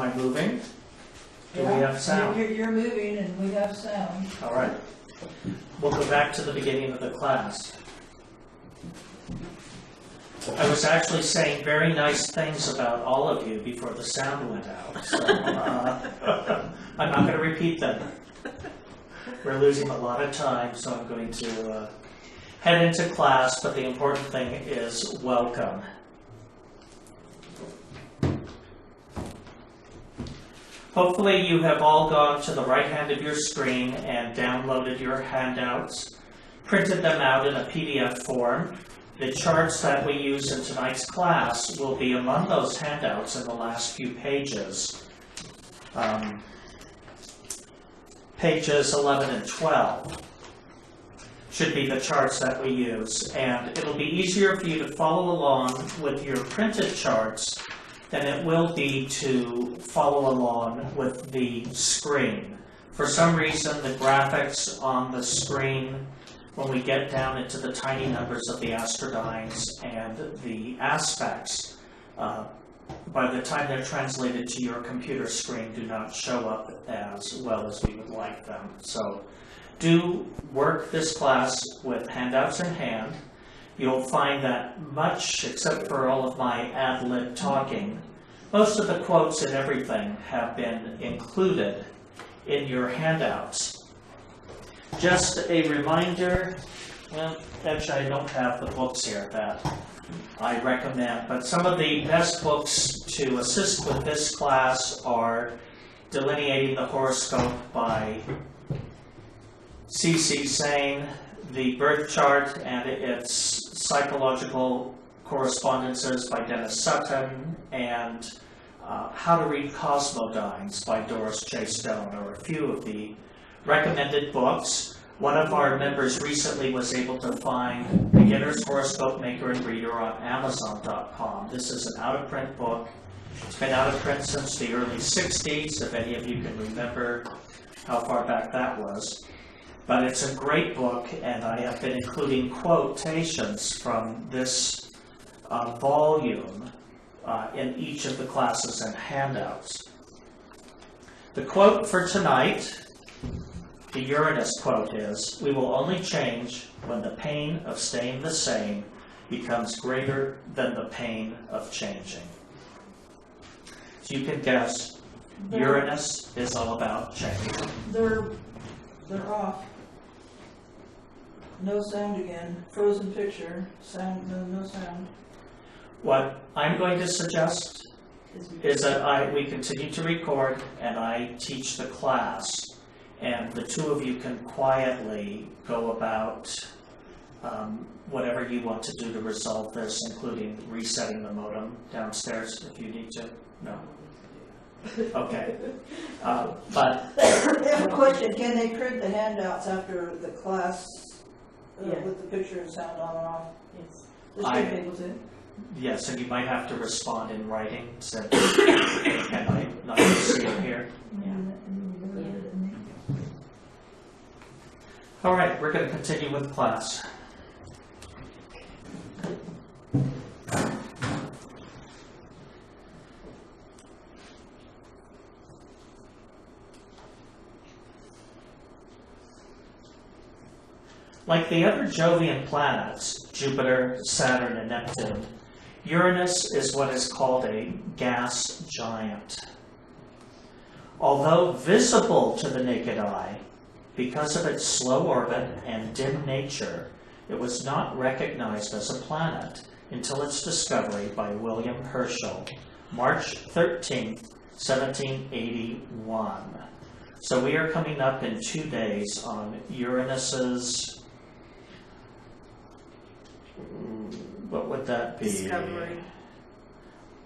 I moving? Do we have sound? You're moving and we have sound. All right. We'll go back to the beginning of the class. I was actually saying very nice things about all of you before the sound went out, so I'm not going to repeat them. We're losing a lot of time, so I'm going to head into class, but the important thing is welcome. Hopefully you have all gone to the right hand of your screen and downloaded your handouts, printed them out in a PDF form. The charts that we use in tonight's class will be among those handouts in the last few pages. Pages 11 and 12 should be the charts that we use, and it'll be easier for you to follow along with your printed charts than it will be to follow along with the screen. For some reason, the graphics on the screen, when we get down into the tiny numbers of the astrodynes and the aspects, by the time they're translated to your computer screen, do not show up as well as we would like them. So do work this class with handouts in hand. You'll find that much, except for all of my ad-lib talking, most of the quotes and everything have been included in your handouts. Just a reminder, well, actually I don't have the books here that I recommend, but some of the best books to assist with this class are Delineating the Horoscope by C.C. Sane, The Birth Chart and Its Psychological Correspondences by Dennis Sutton, and How to Read Cosmodynes by Doris J. Stone are a few of the recommended books. One of our members recently was able to find Beginner's Horoscope Maker and Reader on Amazon.com. This is an out-of-print book. It's been out of print since the early 60s, if any of you can remember how far back that was. But it's a great book, and I have been including quotations from this volume in each of the classes and handouts. The quote for tonight, the Uranus quote, is, "We will only change when the pain of staying the same becomes greater than the pain of changing." So you can guess, Uranus is all about change. They're off. No sound again. Frozen picture. Sound. No sound. What I'm going to suggest is that we continue to record and I teach the class, and the two of you can quietly go about whatever you want to do to resolve this, including resetting the modem downstairs if you need to. No? Okay. But I have a question. Can they print the handouts after the class with the picture and sound on and off? Yes. They should be able to. Yes, and you might have to respond in writing, since can I not see it here? Yeah. All right, we're going to continue with class. Like the other Jovian planets, Jupiter, Saturn, and Neptune, Uranus is what is called a gas giant. Although visible to the naked eye, because of its slow orbit and dim nature, it was not recognized as a planet until its discovery by William Herschel, March 13th, 1781. So we are coming up in 2 days on Uranus's, what would that be? Discovery.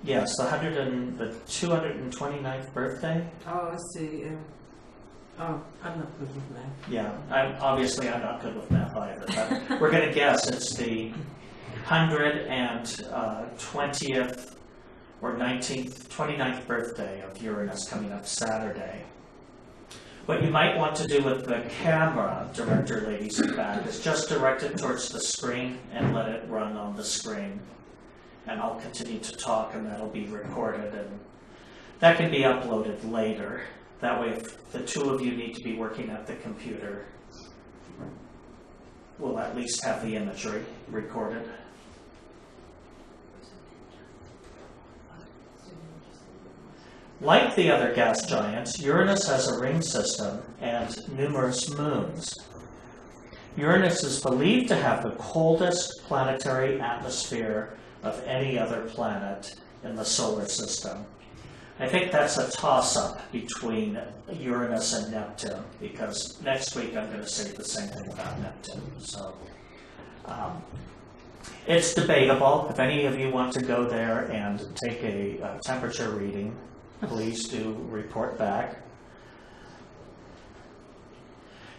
Yes, the 229th birthday. Oh, I see. Oh, I'm not good with math. Yeah, obviously I'm not good with math either, but we're going to guess it's the 120th or 29th birthday of Uranus coming up Saturday. What you might want to do with the camera, director ladies in back, is just direct it towards the screen and let it run on the screen. And I'll continue to talk, and that'll be recorded. And That can be uploaded later. That way, if the two of you need to be working at the computer, we'll at least have the imagery recorded. Like the other gas giants, Uranus has a ring system and numerous moons. Uranus is believed to have the coldest planetary atmosphere of any other planet in the solar system. I think that's a toss-up between Uranus and Neptune, because next week I'm going to say the same thing about Neptune. So it's debatable. If any of you want to go there and take a temperature reading, please do report back.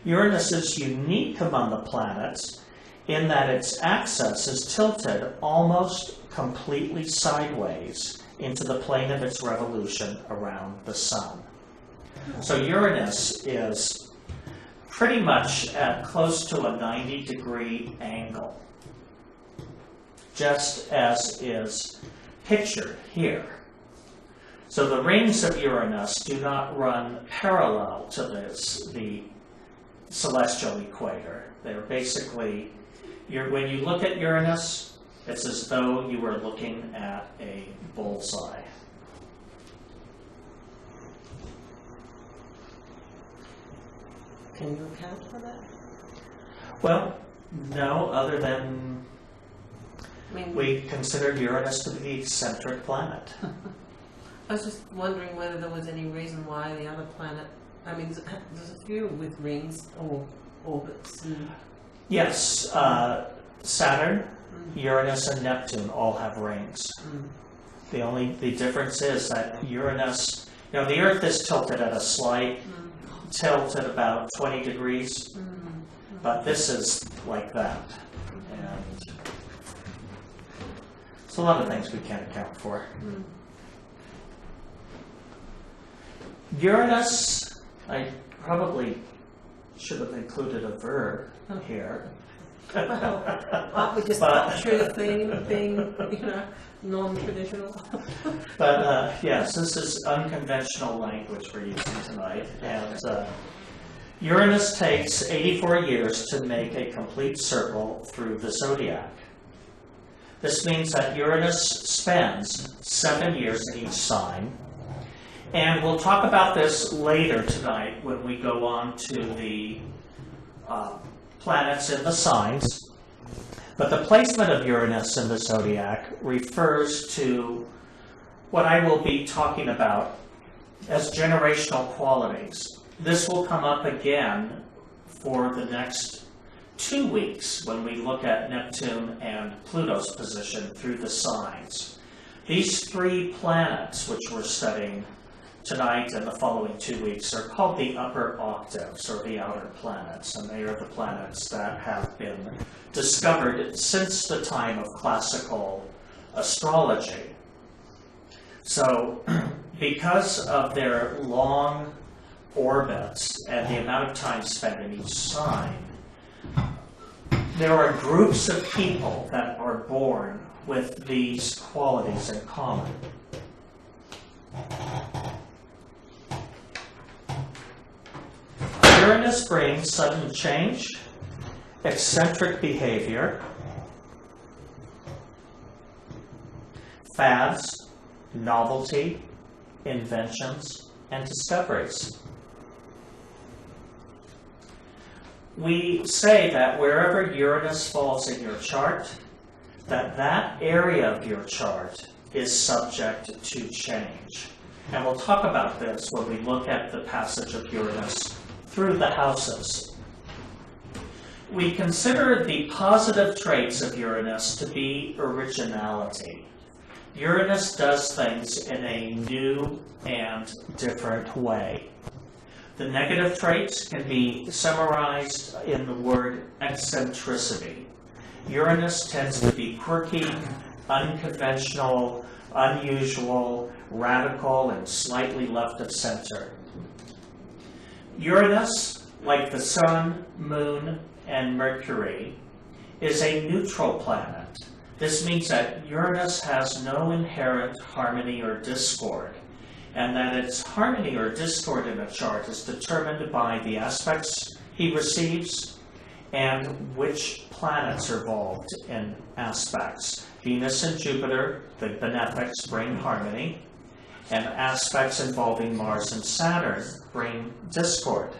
Uranus is unique among the planets in that its axis is tilted almost completely sideways into the plane of its revolution around the Sun. So Uranus is pretty much at close to a 90-degree angle, just as is pictured here. So the rings of Uranus do not run parallel to the celestial equator. They're basically, when you look at Uranus, it's as though you were looking at a bullseye. Can you account for that? Well, no, other than I mean, we considered Uranus to be the eccentric planet. I was just wondering whether there was any reason why the other planet, I mean, there's a few with rings or orbits. And Yes, Saturn, Uranus, and Neptune all have rings. The difference is that Uranus, the Earth is tilted at a slight tilt at about 20 degrees, but this is like that. And it's a lot of things we can't account for. Uranus, I probably should have included a verb here. Aren't we just But- true theme being, non-traditional? But yes, this is unconventional language we're using tonight. And Uranus takes 84 years to make a complete circle through the zodiac. This means that Uranus spends 7 years in each sign. And we'll talk about this later tonight when we go on to the planets in the signs. But the placement of Uranus in the zodiac refers to what I will be talking about as generational qualities. This will come up again for the next 2 weeks when we look at Neptune and Pluto's position through the signs. These 3 planets, which we're studying tonight and the following 2 weeks, are called the upper octaves, or the outer planets, and they are the planets that have been discovered since the time of classical astrology. So, because of their long orbits and the amount of time spent in each sign, there are groups of people that are born with these qualities in common. Uranus brings sudden change, eccentric behavior, fads, novelty, inventions, and discoveries. We say that wherever Uranus falls in your chart, that area of your chart is subject to change. And we'll talk about this when we look at the passage of Uranus through the houses. We consider the positive traits of Uranus to be originality. Uranus does things in a new and different way. The negative traits can be summarized in the word eccentricity. Uranus tends to be quirky, unconventional, unusual, radical, and slightly left of center. Uranus, like the Sun, Moon, and Mercury, is a neutral planet. This means that Uranus has no inherent harmony or discord, and that its harmony or discord in a chart is determined by the aspects he receives and which planets are involved in aspects. Venus and Jupiter, the benefics, bring harmony, and aspects involving Mars and Saturn bring discord.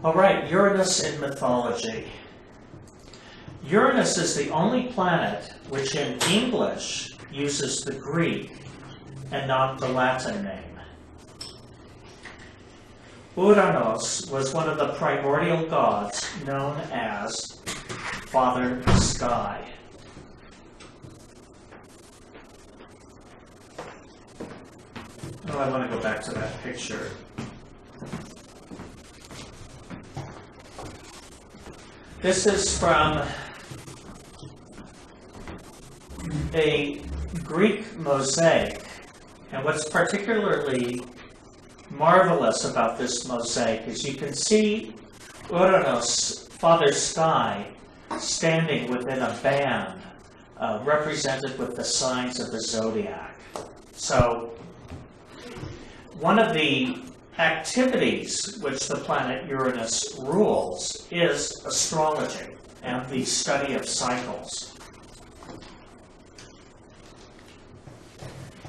All right, Uranus in mythology. Uranus is the only planet which in English uses the Greek and not the Latin name. Uranus was one of the primordial gods known as Father Sky. Oh, I want to go back to that picture. This is from a Greek mosaic, and what's particularly marvelous about this mosaic is you can see Uranus, Father Sky, standing within a band represented with the signs of the zodiac. So one of the activities which the planet Uranus rules is astrology and the study of cycles.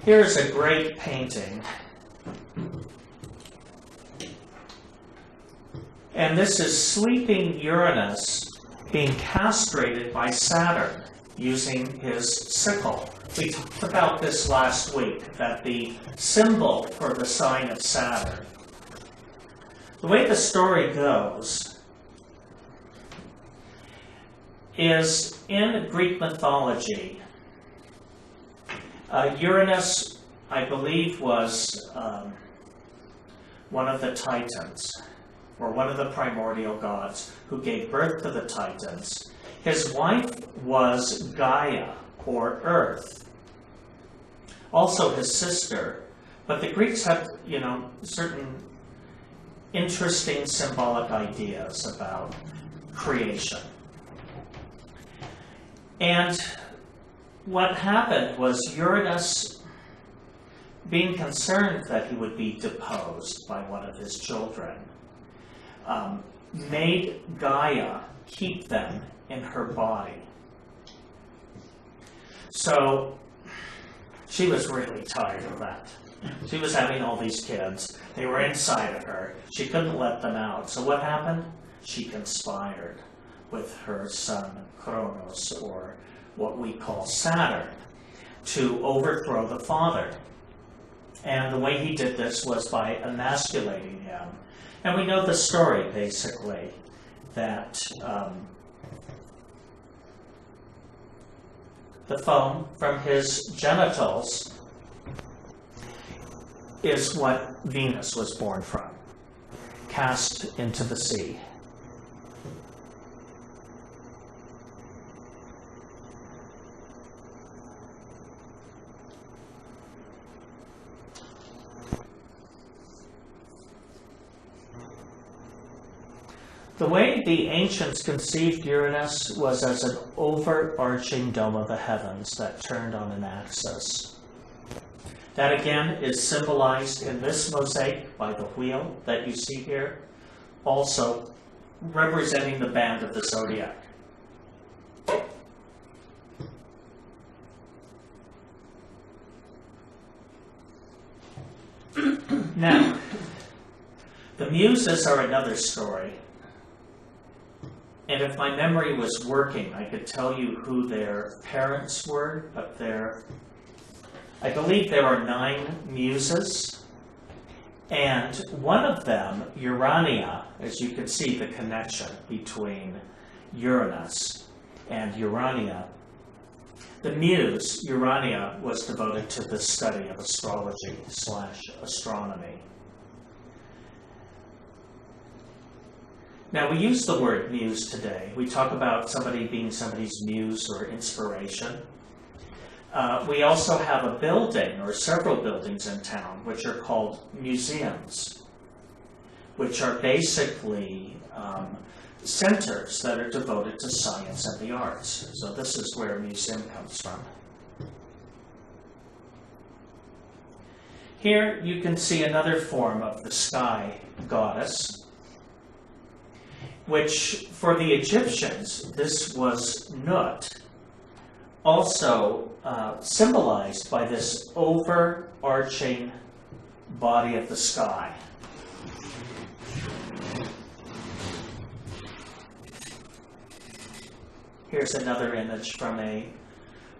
Here's a great painting. And this is sleeping Uranus being castrated by Saturn using his sickle. We talked about this last week, that the symbol for the sign of Saturn. The way the story goes is in Greek mythology, Uranus, I believe, was one of the Titans, or one of the primordial gods who gave birth to the Titans. His wife was Gaia, or Earth, also his sister. But the Greeks had, certain interesting symbolic ideas about creation. And what happened was Uranus, being concerned that he would be deposed by one of his children, made Gaia keep them in her body. So she was really tired of that. She was having all these kids. They were inside of her. She couldn't let them out. So what happened? She conspired with her son Kronos, or what we call Saturn, to overthrow the father. And the way he did this was by emasculating him. And we know the story, basically, that the foam from his genitals is what Venus was born from, cast into the sea. The way the ancients conceived Uranus was as an overarching dome of the heavens that turned on an axis. That again is symbolized in this mosaic by the wheel that you see here, also representing the band of the zodiac. Now, the Muses are another story. And if my memory was working, I could tell you who their parents were, but I believe there are 9 Muses, and one of them, Urania, as you can see the connection between Uranus and Urania. The Muse, Urania, was devoted to the study of astrology / astronomy. Now, we use the word muse today. We talk about somebody being somebody's muse or inspiration. We also have a building, or several buildings in town, which are called museums, which are basically centers that are devoted to science and the arts. So this is where a museum comes from. Here you can see another form of the sky goddess, which for the Egyptians, this was Nut, also symbolized by this overarching body of the sky. Here's another image from a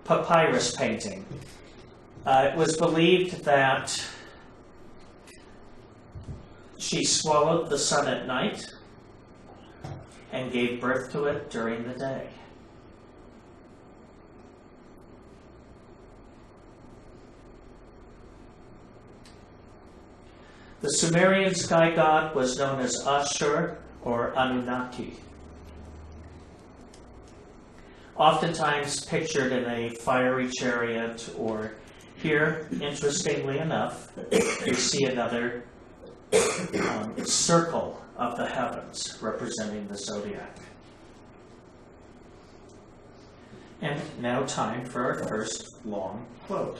papyrus painting. It was believed that she swallowed the sun at night and gave birth to it during the day. The Sumerian sky god was known as Ashur or Anunnaki. Oftentimes pictured in a fiery chariot, or here, interestingly enough, you see another circle of the heavens representing the zodiac. And now time for our first long quote,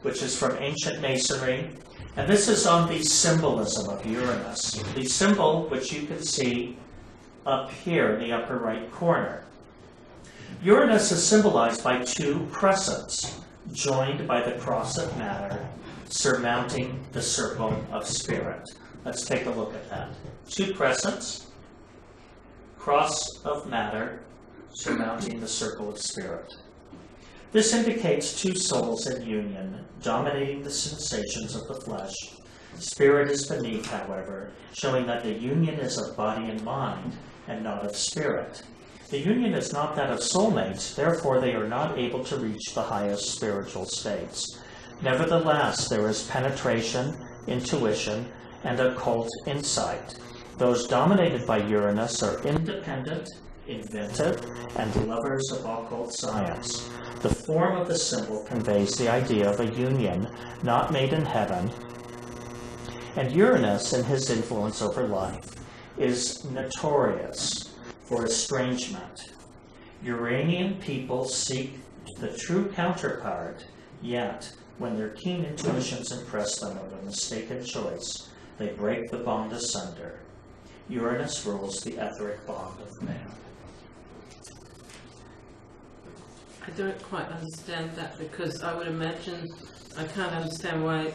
which is from ancient masonry. And this is on the symbolism of Uranus. The symbol, which you can see up here in the upper right corner. Uranus is symbolized by two crescents, joined by the cross of matter, surmounting the circle of spirit. Let's take a look at that. Two crescents, cross of matter, surmounting the circle of spirit. This indicates two souls in union, dominating the sensations of the flesh. Spirit is beneath, however, showing that the union is of body and mind, and not of spirit. The union is not that of soulmates, therefore they are not able to reach the highest spiritual states. Nevertheless, there is penetration, intuition, and occult insight. Those dominated by Uranus are independent, inventive, and lovers of occult science. The form of the symbol conveys the idea of a union not made in heaven, and Uranus, in his influence over life, is notorious for estrangement. Uranian people seek the true counterpart, yet, when their keen intuitions impress them of a mistaken choice, they break the bond asunder. Uranus rules the etheric bond of man. I don't quite understand that, because I would imagine, I can't understand why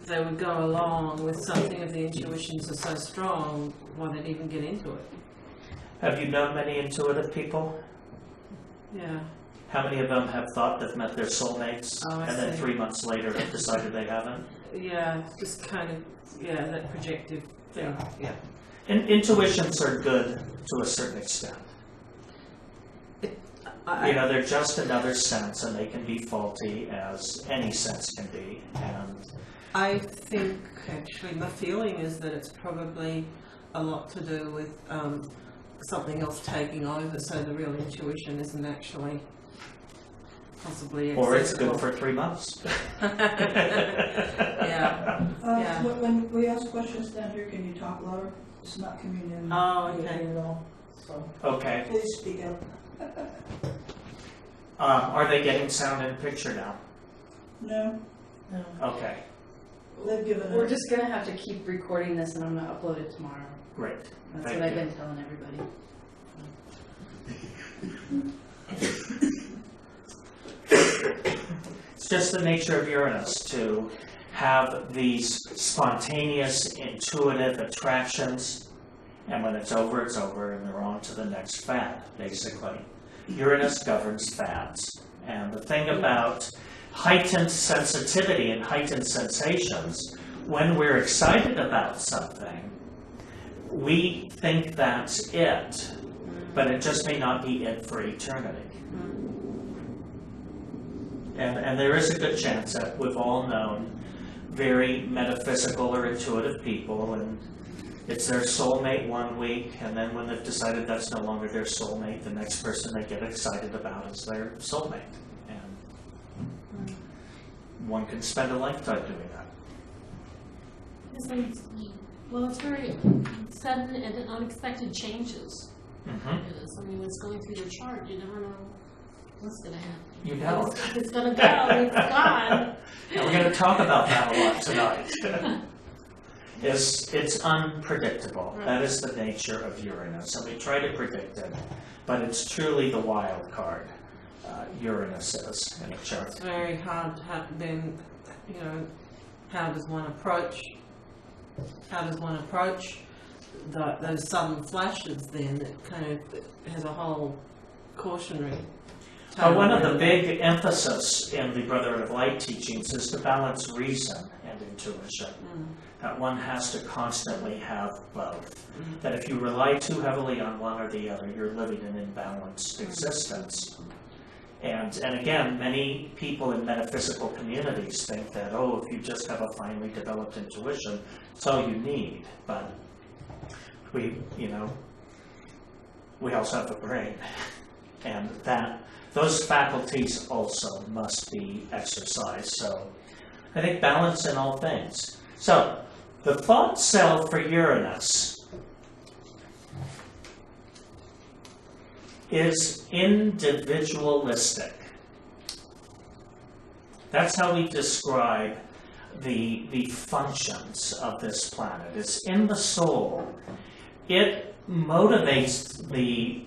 they would go along with something if the intuitions are so strong, why they'd even get into it. Have you known many intuitive people? Yeah. How many of them have thought they've met their soulmates, and then see. 3 months later have decided they haven't? Yeah, just kind of, yeah, that projective thing. Yeah. Intuitions are good to a certain extent. They're just another sense, and they can be faulty, as any sense can be. And I think, actually, my feeling is that it's probably a lot to do with something else taking over, so the real intuition isn't actually possibly accessible. Or it's good for 3 months. Yeah. Yeah. When we ask questions down here, can you talk louder? It's not coming in. Oh, okay. At all. So Okay. please speak up. Are they getting sound and picture now? No, Okay, they've given We're up. just gonna have to keep recording this, and I'm gonna upload it tomorrow. great. That's Thank what I've you. been telling everybody. It's just the nature of Uranus to have these spontaneous, intuitive attractions, and when it's over, and they're on to the next fad, basically. Uranus governs fads. And the thing about heightened sensitivity and heightened sensations, when we're excited about something, we think that's it, but it just may not be it for eternity. And there is a good chance that we've all known very metaphysical or intuitive people, and it's their soulmate 1 week, and then when they've decided that's no longer their soulmate, the next person they get excited about is their soulmate. And one can spend a lifetime doing that. Well, it's very sudden and unexpected changes. Mm-hmm. I mean, what's going through your chart, you never know what's going to happen. You know. It's going to go, it's gone. And we're going to talk about that a lot tonight. It's unpredictable. Right. That is the nature of Uranus. And we try to predict it, but it's truly the wild card. Uranus is in a chart. It's very hard to have then, you know, how does one approach those sudden flashes then? It kind of has a whole cautionary tone. One of the big emphasis in the Brotherhood of Light teachings is to balance reason and intuition. That one has to constantly have both. That if you rely too heavily on one or the other, you're living an imbalanced existence. And again, many people in metaphysical communities think that, oh, if you just have a finely developed intuition, it's all you need. But we also have a brain. And those faculties also must be exercised. So I think balance in all things. So the thought cell for Uranus is individualistic. That's how we describe the functions of this planet. It's in the soul. It motivates the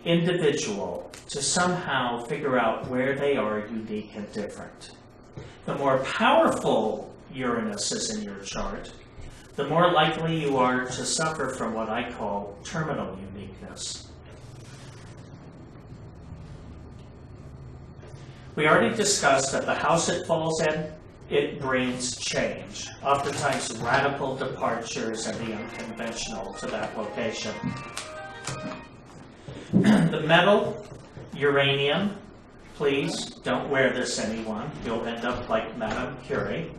individual to somehow figure out where they are unique and different. The more powerful Uranus is in your chart, the more likely you are to suffer from what I call terminal uniqueness. We already discussed that the house it falls in, it brings change, oftentimes radical departures and the unconventional to that location. The metal, uranium, please don't wear this, anyone. You'll end up like Madame Curie,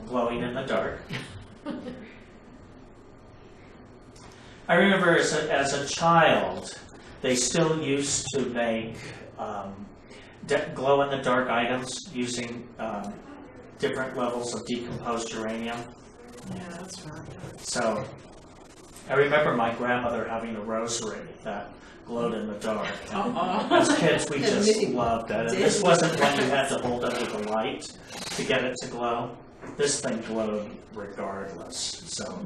glowing in the dark. I remember as a child, they still used to make glow-in-the-dark items using different levels of decomposed uranium. Yeah, that's right. So I remember my grandmother having a rosary that glowed in the dark. As kids, we just loved it. And this wasn't one you had to hold under the light to get it to glow. This thing glowed regardless. So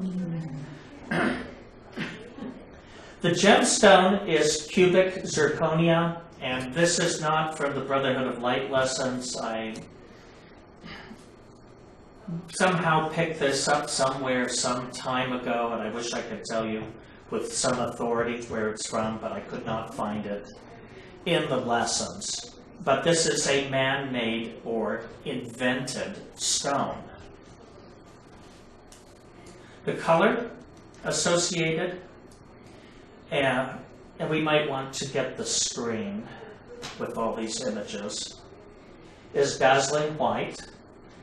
the gemstone is cubic zirconia. And this is not from the Brotherhood of Light lessons. I somehow picked this up somewhere some time ago, and I wish I could tell you with some authority where it's from, but I could not find it in the lessons. But this is a man-made or invented stone. The color associated, and we might want to get the screen with all these images, is dazzling white,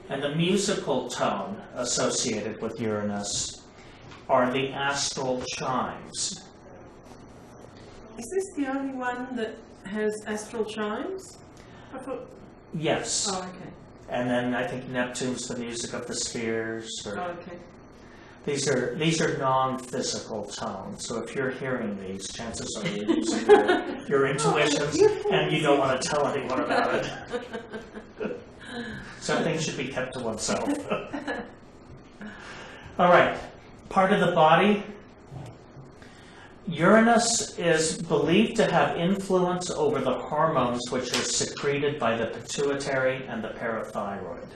and the musical tone associated with Uranus are the astral chimes. Is this the only one that has astral chimes? I thought. Yes. Oh, okay. And then I think Neptune's the music of the spheres. Oh, okay. These are non-physical tones, so if you're hearing these, chances are you're using your intuitions, and you don't want to tell anyone about it. Some things should be kept to oneself. All right, part of the body. Uranus is believed to have influence over the hormones which are secreted by the pituitary and the parathyroid.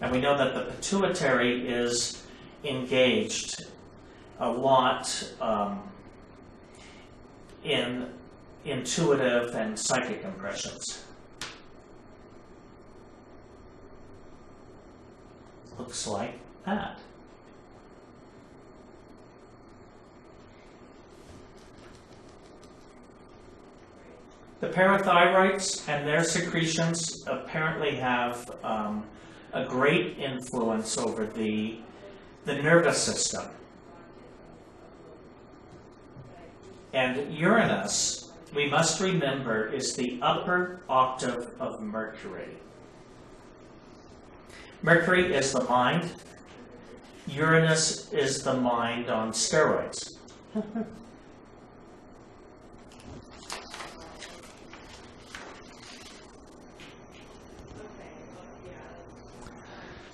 And we know that the pituitary is engaged a lot in intuitive and psychic impressions. Looks like that. The parathyroids and their secretions apparently have a great influence over the nervous system. And Uranus, we must remember, is the upper octave of Mercury. Mercury is the mind. Uranus is the mind on steroids.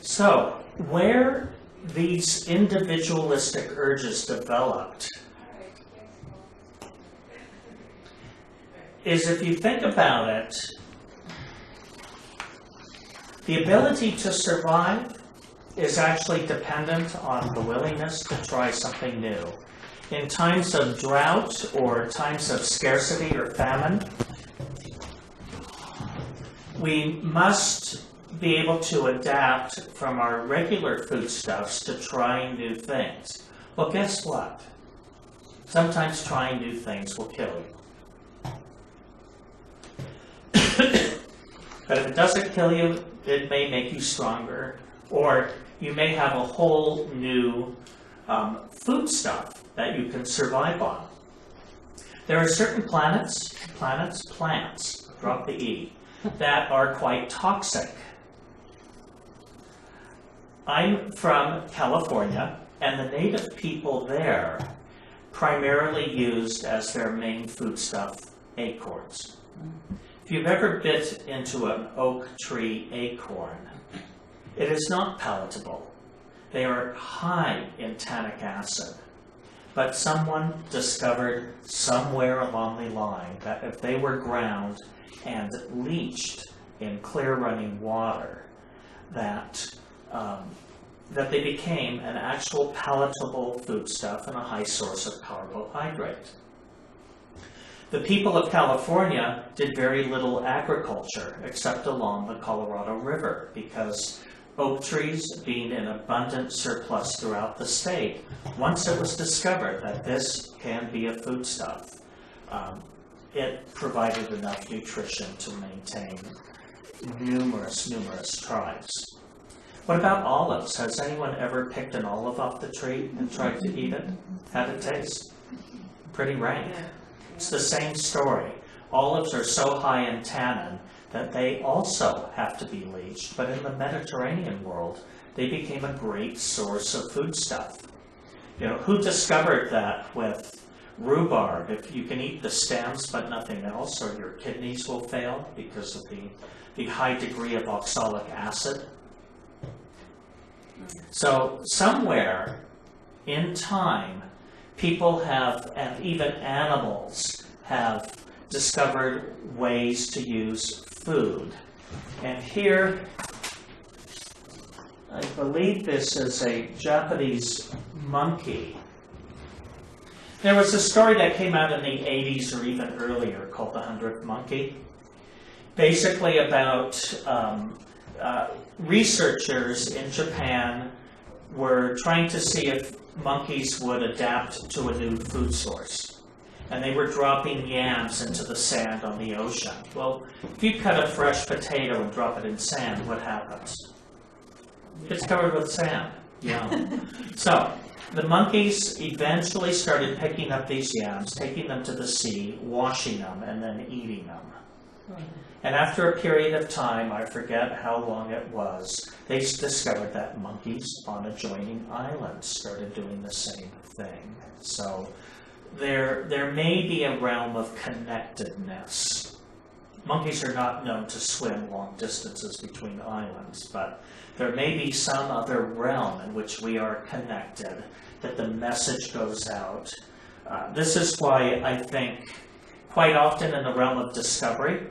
So, where these individualistic urges developed is, if you think about it, the ability to survive is actually dependent on the willingness to try something new. In times of drought or times of scarcity or famine, we must be able to adapt from our regular foodstuffs to trying new things. Well, guess what? Sometimes trying new things will kill you. But if it doesn't kill you, it may make you stronger, or you may have a whole new foodstuff that you can survive on. There are certain plants, drop the E, that are quite toxic. I'm from California, and the native people there primarily used as their main foodstuff acorns. If you've ever bit into an oak tree acorn, it is not palatable. They are high in tannic acid. But someone discovered somewhere along the line that if they were ground and leached in clear running water, that they became an actual palatable foodstuff and a high source of carbohydrate. The people of California did very little agriculture except along the Colorado River, because oak trees being in abundant surplus throughout the state, once it was discovered that this can be a foodstuff, it provided enough nutrition to maintain numerous tribes. What about olives? Has anyone ever picked an olive off the tree and tried to eat it? How'd it taste? Pretty rank. It's the same story. Olives are so high in tannin that they also have to be leached, but in the Mediterranean world, they became a great source of foodstuff. You know, who discovered that with rhubarb? If you can eat the stems but nothing else, or your kidneys will fail because of the high degree of oxalic acid. So somewhere in time, people have, and even animals, have discovered ways to use food. And here, I believe this is a Japanese monkey. There was a story that came out in the 80s or even earlier called The 100th Monkey, basically about researchers in Japan were trying to see if monkeys would adapt to a new food source. And they were dropping yams into the sand on the ocean. Well, if you cut a fresh potato and drop it in sand, what happens? It's covered with sand. Yum. So, the monkeys eventually started picking up these yams, taking them to the sea, washing them, and then eating them. And after a period of time, I forget how long it was, they discovered that monkeys on adjoining islands started doing the same thing. So there may be a realm of connectedness. Monkeys are not known to swim long distances between islands, but there may be some other realm in which we are connected, that the message goes out. This is why I think quite often in the realm of discovery,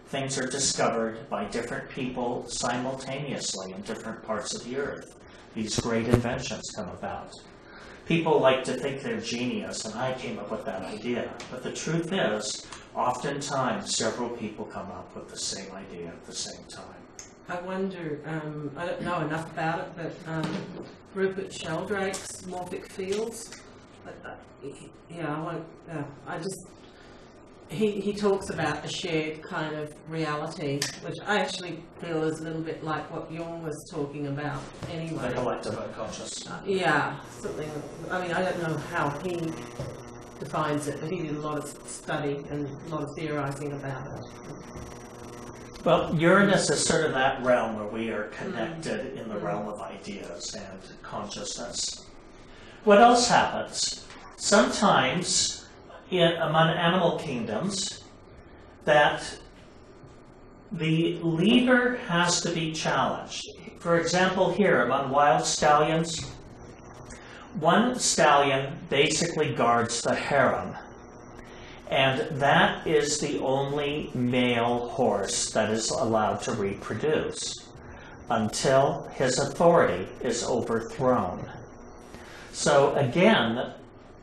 things are discovered by different people simultaneously in different parts of the earth. These great inventions come about. People like to think they're genius, and I came up with that idea. But the truth is, oftentimes several people come up with the same idea at the same time. I wonder, I don't know enough about it, but Rupert Sheldrake's morphic fields, he talks about a shared kind of reality, which I actually feel is a little bit like what Jung was talking about anyway. The collective unconscious. Something. I mean, I don't know how he defines it, but he did a lot of study and a lot of theorizing about it. Well, Uranus is sort of that realm where we are connected in the realm of ideas and consciousness. What else happens? Sometimes among animal kingdoms, that the leader has to be challenged. For example, here among wild stallions, one stallion basically guards the harem. And that is the only male horse that is allowed to reproduce until his authority is overthrown. So again,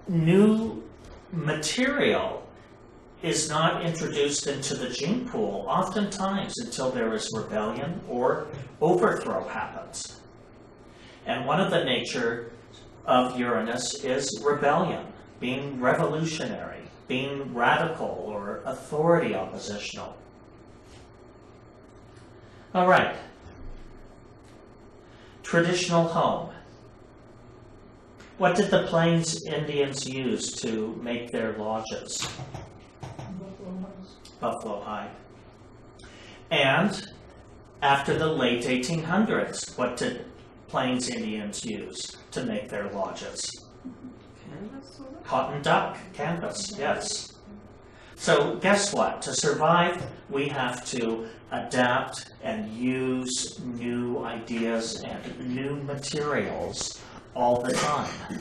new material is not introduced into the gene pool, oftentimes until there is rebellion or overthrow happens. And one of the nature of Uranus is rebellion, being revolutionary, being radical or authority oppositional. All right. Traditional home. What did the Plains Indians use to make their lodges? Buffalo hide. And after the late 1800s, what did Plains Indians use to make their lodges? Canvas, sort of? Cotton duck, canvas, yes. So guess what? To survive, we have to adapt and use new ideas and new materials all the time.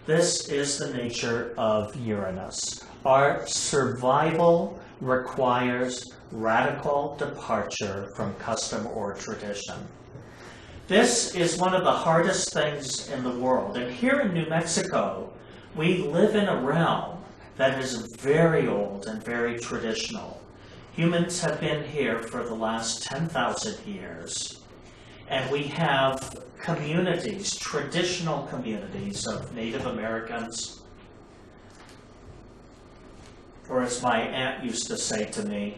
This is the nature of Uranus. Our survival requires radical departure from custom or tradition. This is one of the hardest things in the world. And here in New Mexico, we live in a realm that is very old and very traditional. Humans have been here for the last 10,000 years. And we have communities, traditional communities of Native Americans, or as my aunt used to say to me,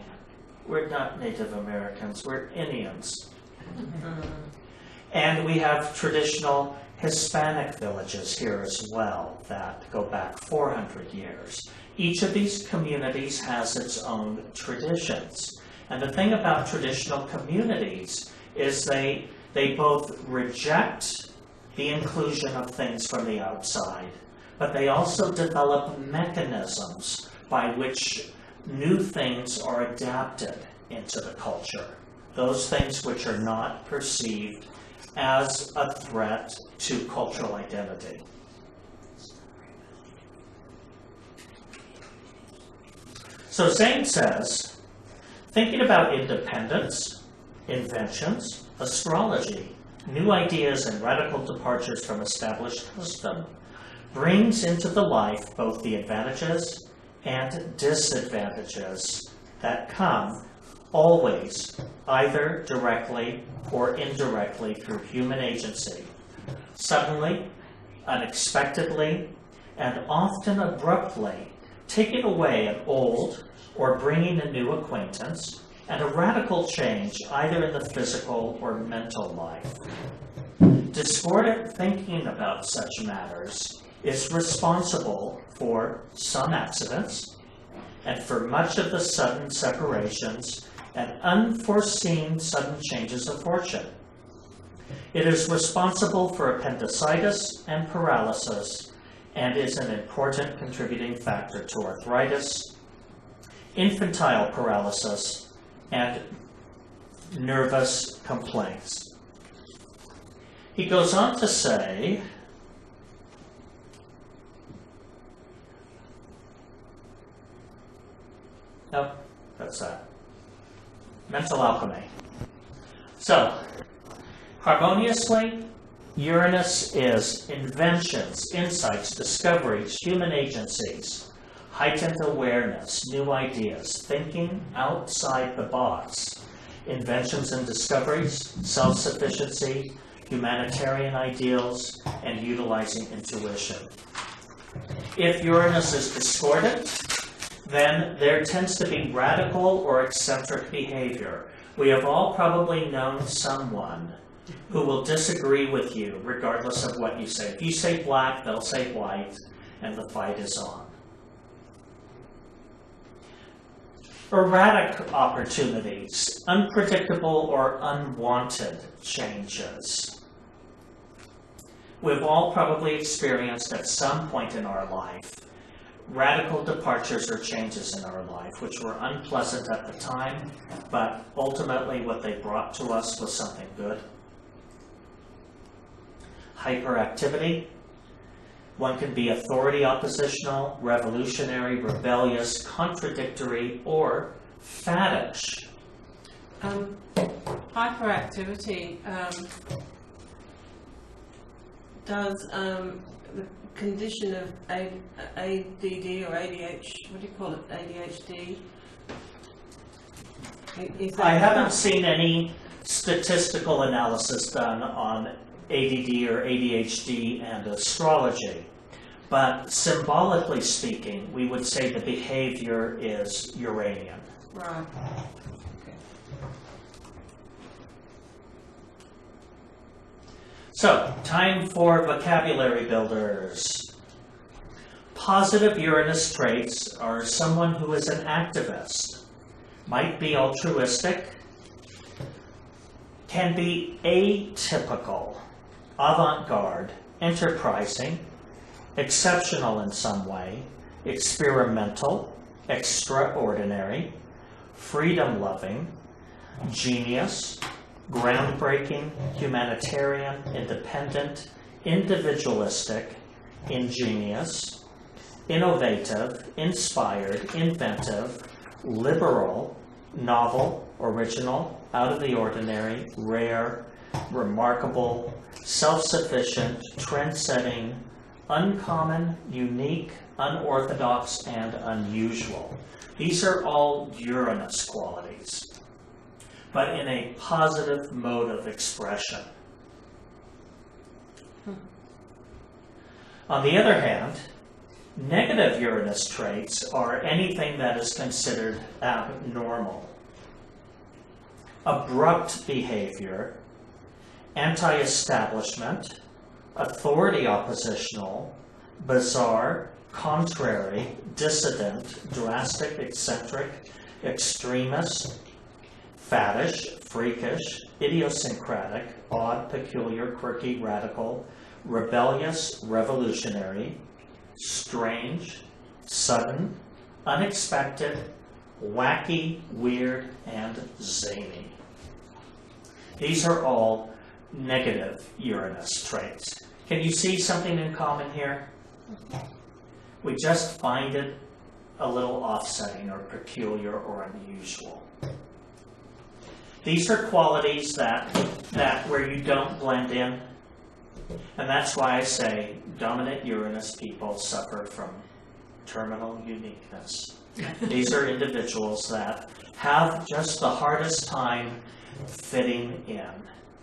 we're not Native Americans, we're Indians. And we have traditional Hispanic villages here as well that go back 400 years. Each of these communities has its own traditions. And the thing about traditional communities is they both reject the inclusion of things from the outside, but they also develop mechanisms by which new things are adapted into the culture. Those things which are not perceived as a threat to cultural identity. So Zane says, thinking about independence, inventions, astrology, new ideas and radical departures from established custom brings into the life both the advantages and disadvantages that come always, either directly or indirectly through human agency, suddenly, unexpectedly, and often abruptly, taking away an old or bringing a new acquaintance, and a radical change either in the physical or mental life. Discordant thinking about such matters is responsible for some accidents and for much of the sudden separations and unforeseen sudden changes of fortune. It is responsible for appendicitis and paralysis and is an important contributing factor to arthritis, infantile paralysis, and nervous complaints. He goes on to say, no, that's that. Mental alchemy. So, harmoniously, Uranus is inventions, insights, discoveries, human agencies, heightened awareness, new ideas, thinking outside the box, inventions and discoveries, self-sufficiency, humanitarian ideals, and utilizing intuition. If Uranus is discordant, then there tends to be radical or eccentric behavior. We have all probably known someone who will disagree with you regardless of what you say. If you say black, they'll say white, and the fight is on. Erratic opportunities, unpredictable or unwanted changes. We've all probably experienced at some point in our life radical departures or changes in our life, which were unpleasant at the time, but ultimately what they brought to us was something good. Hyperactivity. One can be authority oppositional, revolutionary, rebellious, contradictory, or faddish. Hyperactivity does the condition of ADD or ADHD, what do you call it, ADHD? I haven't seen any statistical analysis done on ADD or ADHD and astrology, but symbolically speaking, we would say the behavior is Uranian. Right. So, time for vocabulary builders. Positive Uranus traits are someone who is an activist, might be altruistic, can be atypical, avant-garde, enterprising, exceptional in some way, experimental, extraordinary, freedom-loving, genius, groundbreaking, humanitarian, independent, individualistic, ingenious, innovative, inspired, inventive, liberal, novel, original, out of the ordinary, rare, remarkable, self-sufficient, trend-setting, uncommon, unique, unorthodox, and unusual. These are all Uranus qualities, but in a positive mode of expression. On the other hand, negative Uranus traits are anything that is considered abnormal. Abrupt behavior, anti-establishment, authority oppositional, bizarre, contrary, dissident, drastic, eccentric, extremist, faddish, freakish, idiosyncratic, odd, peculiar, quirky, radical, rebellious, revolutionary, strange, sudden, unexpected, wacky, weird, and zany. These are all negative Uranus traits. Can you see something in common here? We just find it a little offsetting or peculiar or unusual. These are qualities that where you don't blend in. And that's why I say dominant Uranus people suffer from terminal uniqueness. These are individuals that have just the hardest time fitting in.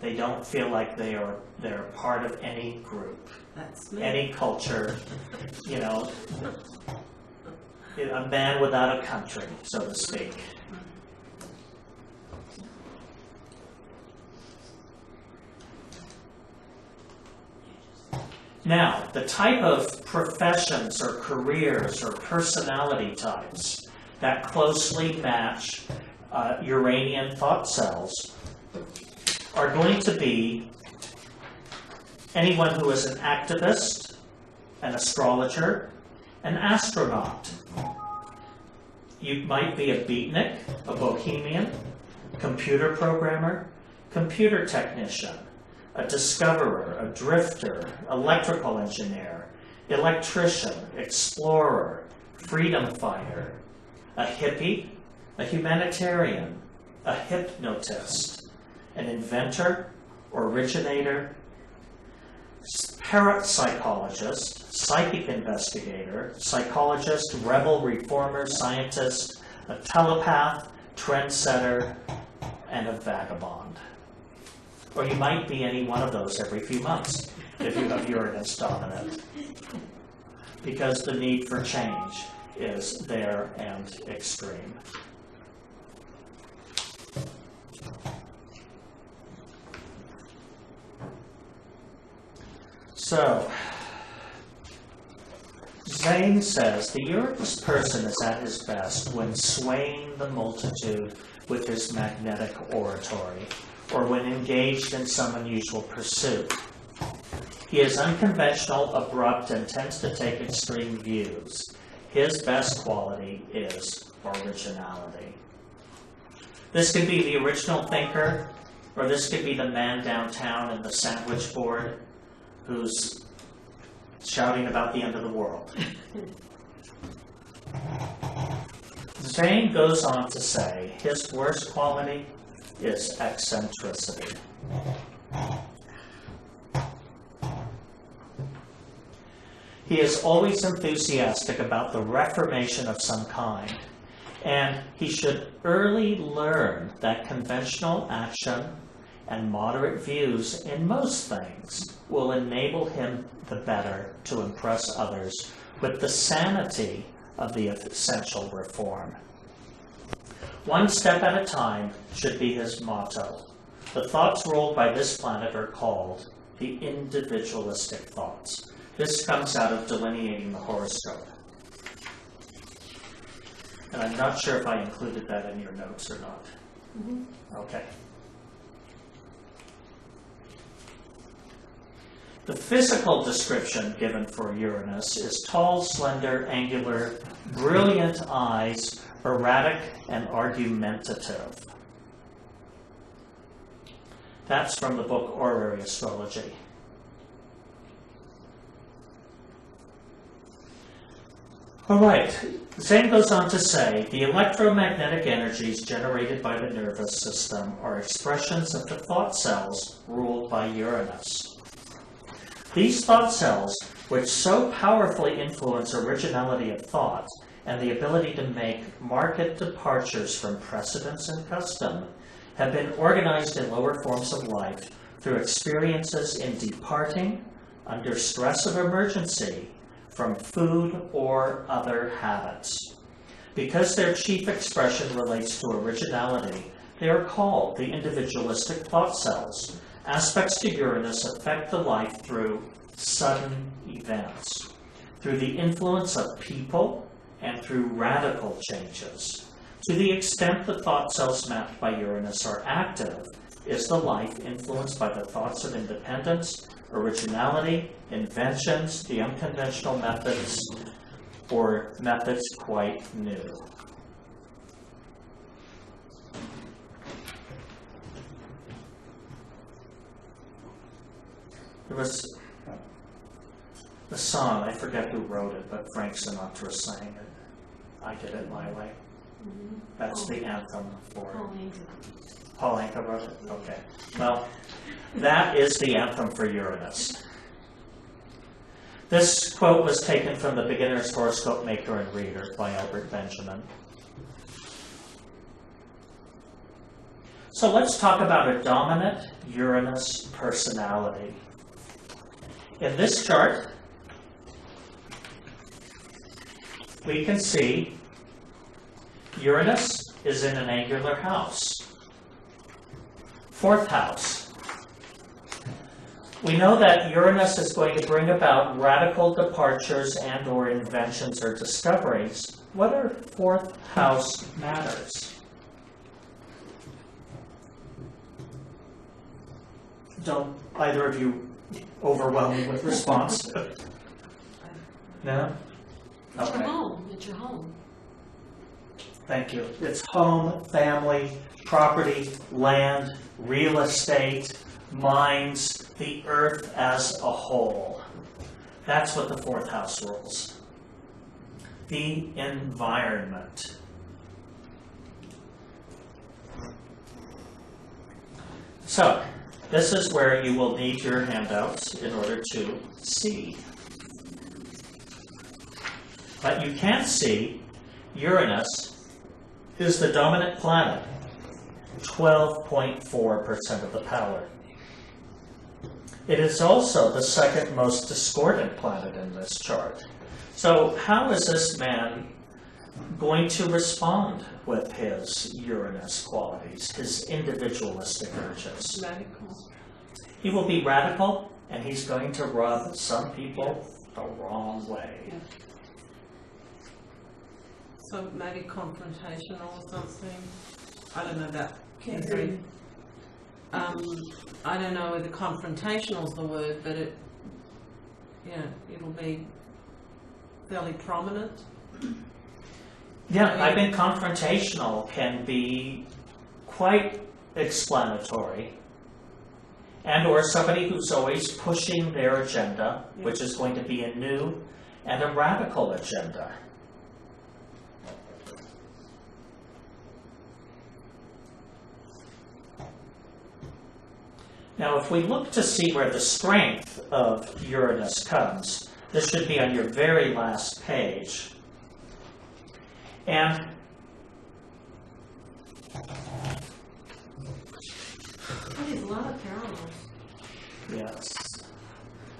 They don't feel like they're part of any group, any culture, you know, a man without a country, so to speak. Now, the type of professions or careers or personality types that closely match Uranian thought cells are going to be anyone who is an activist, an astrologer, an astronaut. You might be a beatnik, a bohemian, computer programmer, computer technician, a discoverer, a drifter, electrical engineer, electrician, explorer, freedom fighter, a hippie, a humanitarian, a hypnotist, an inventor, originator, parapsychologist, psychic investigator, psychologist, rebel, reformer, scientist, a telepath, trendsetter, and a vagabond. Or you might be any one of those every few months if you have Uranus dominant, because the need for change is there and extreme. So, Zane says, the Uranus person is at his best when swaying the multitude with his magnetic oratory, or when engaged in some unusual pursuit. He is unconventional, abrupt, and tends to take extreme views. His best quality is originality. This could be the original thinker, or this could be the man downtown in the sandwich board who's shouting about the end of the world. Zane goes on to say his worst quality is eccentricity. He is always enthusiastic about the reformation of some kind, and he should early learn that conventional action and moderate views in most things will enable him the better to impress others with the sanity of the essential reform. One step at a time should be his motto. The thoughts ruled by this planet are called the individualistic thoughts. This comes out of delineating the horoscope. And I'm not sure if I included that in your notes or not. Okay. The physical description given for Uranus is tall, slender, angular, brilliant eyes, erratic, and argumentative. That's from the book Orrery Astrology. All right, Zane goes on to say, the electromagnetic energies generated by the nervous system are expressions of the thought cells ruled by Uranus. These thought cells, which so powerfully influence originality of thought and the ability to make marked departures from precedence and custom, have been organized in lower forms of life through experiences in departing, under stress of emergency, from food or other habits. Because their chief expression relates to originality, they are called the individualistic thought cells. Aspects to Uranus affect the life through sudden events, through the influence of people, and through radical changes. To the extent the thought cells mapped by Uranus are active, is the life influenced by the thoughts of independence, originality, inventions, the unconventional methods, or methods quite new. There was a song, I forget who wrote it, but Frank Sinatra sang it. I Did It My Way. That's the anthem for... Paul Anka wrote it? Okay. Well, that is the anthem for Uranus. This quote was taken from The Beginner's Horoscope Maker and Reader by Albert Benjamin. So let's talk about a dominant Uranus personality. In this chart, we can see Uranus is in an angular house. Fourth house. We know that Uranus is going to bring about radical departures and or inventions or discoveries. What are fourth house matters? Don't either of you overwhelm me with response. No? It's Okay. your home. It's your home. Thank you. It's home, family, property, land, real estate, mines, the earth as a whole. That's what the fourth house rules. The environment. So, this is where you will need your handouts in order to see. But you can't see Uranus is the dominant planet, 12.4% of the power. It is also the second most discordant planet in this chart. So how is this man going to respond with his Uranus qualities, his individualistic urges? Radical. He will be radical, and he's going to rub some people the wrong way. So maybe confrontational or something. I don't know about Can't hear you. I don't know whether confrontational is the word, but it'll be fairly prominent. Yeah, I think confrontational can be quite explanatory. And or somebody who's always pushing their agenda, which is going to be a new and a radical agenda. Now, if we look to see where the strength of Uranus comes, this should be on your very last page. And That is a lot of parallels. yes.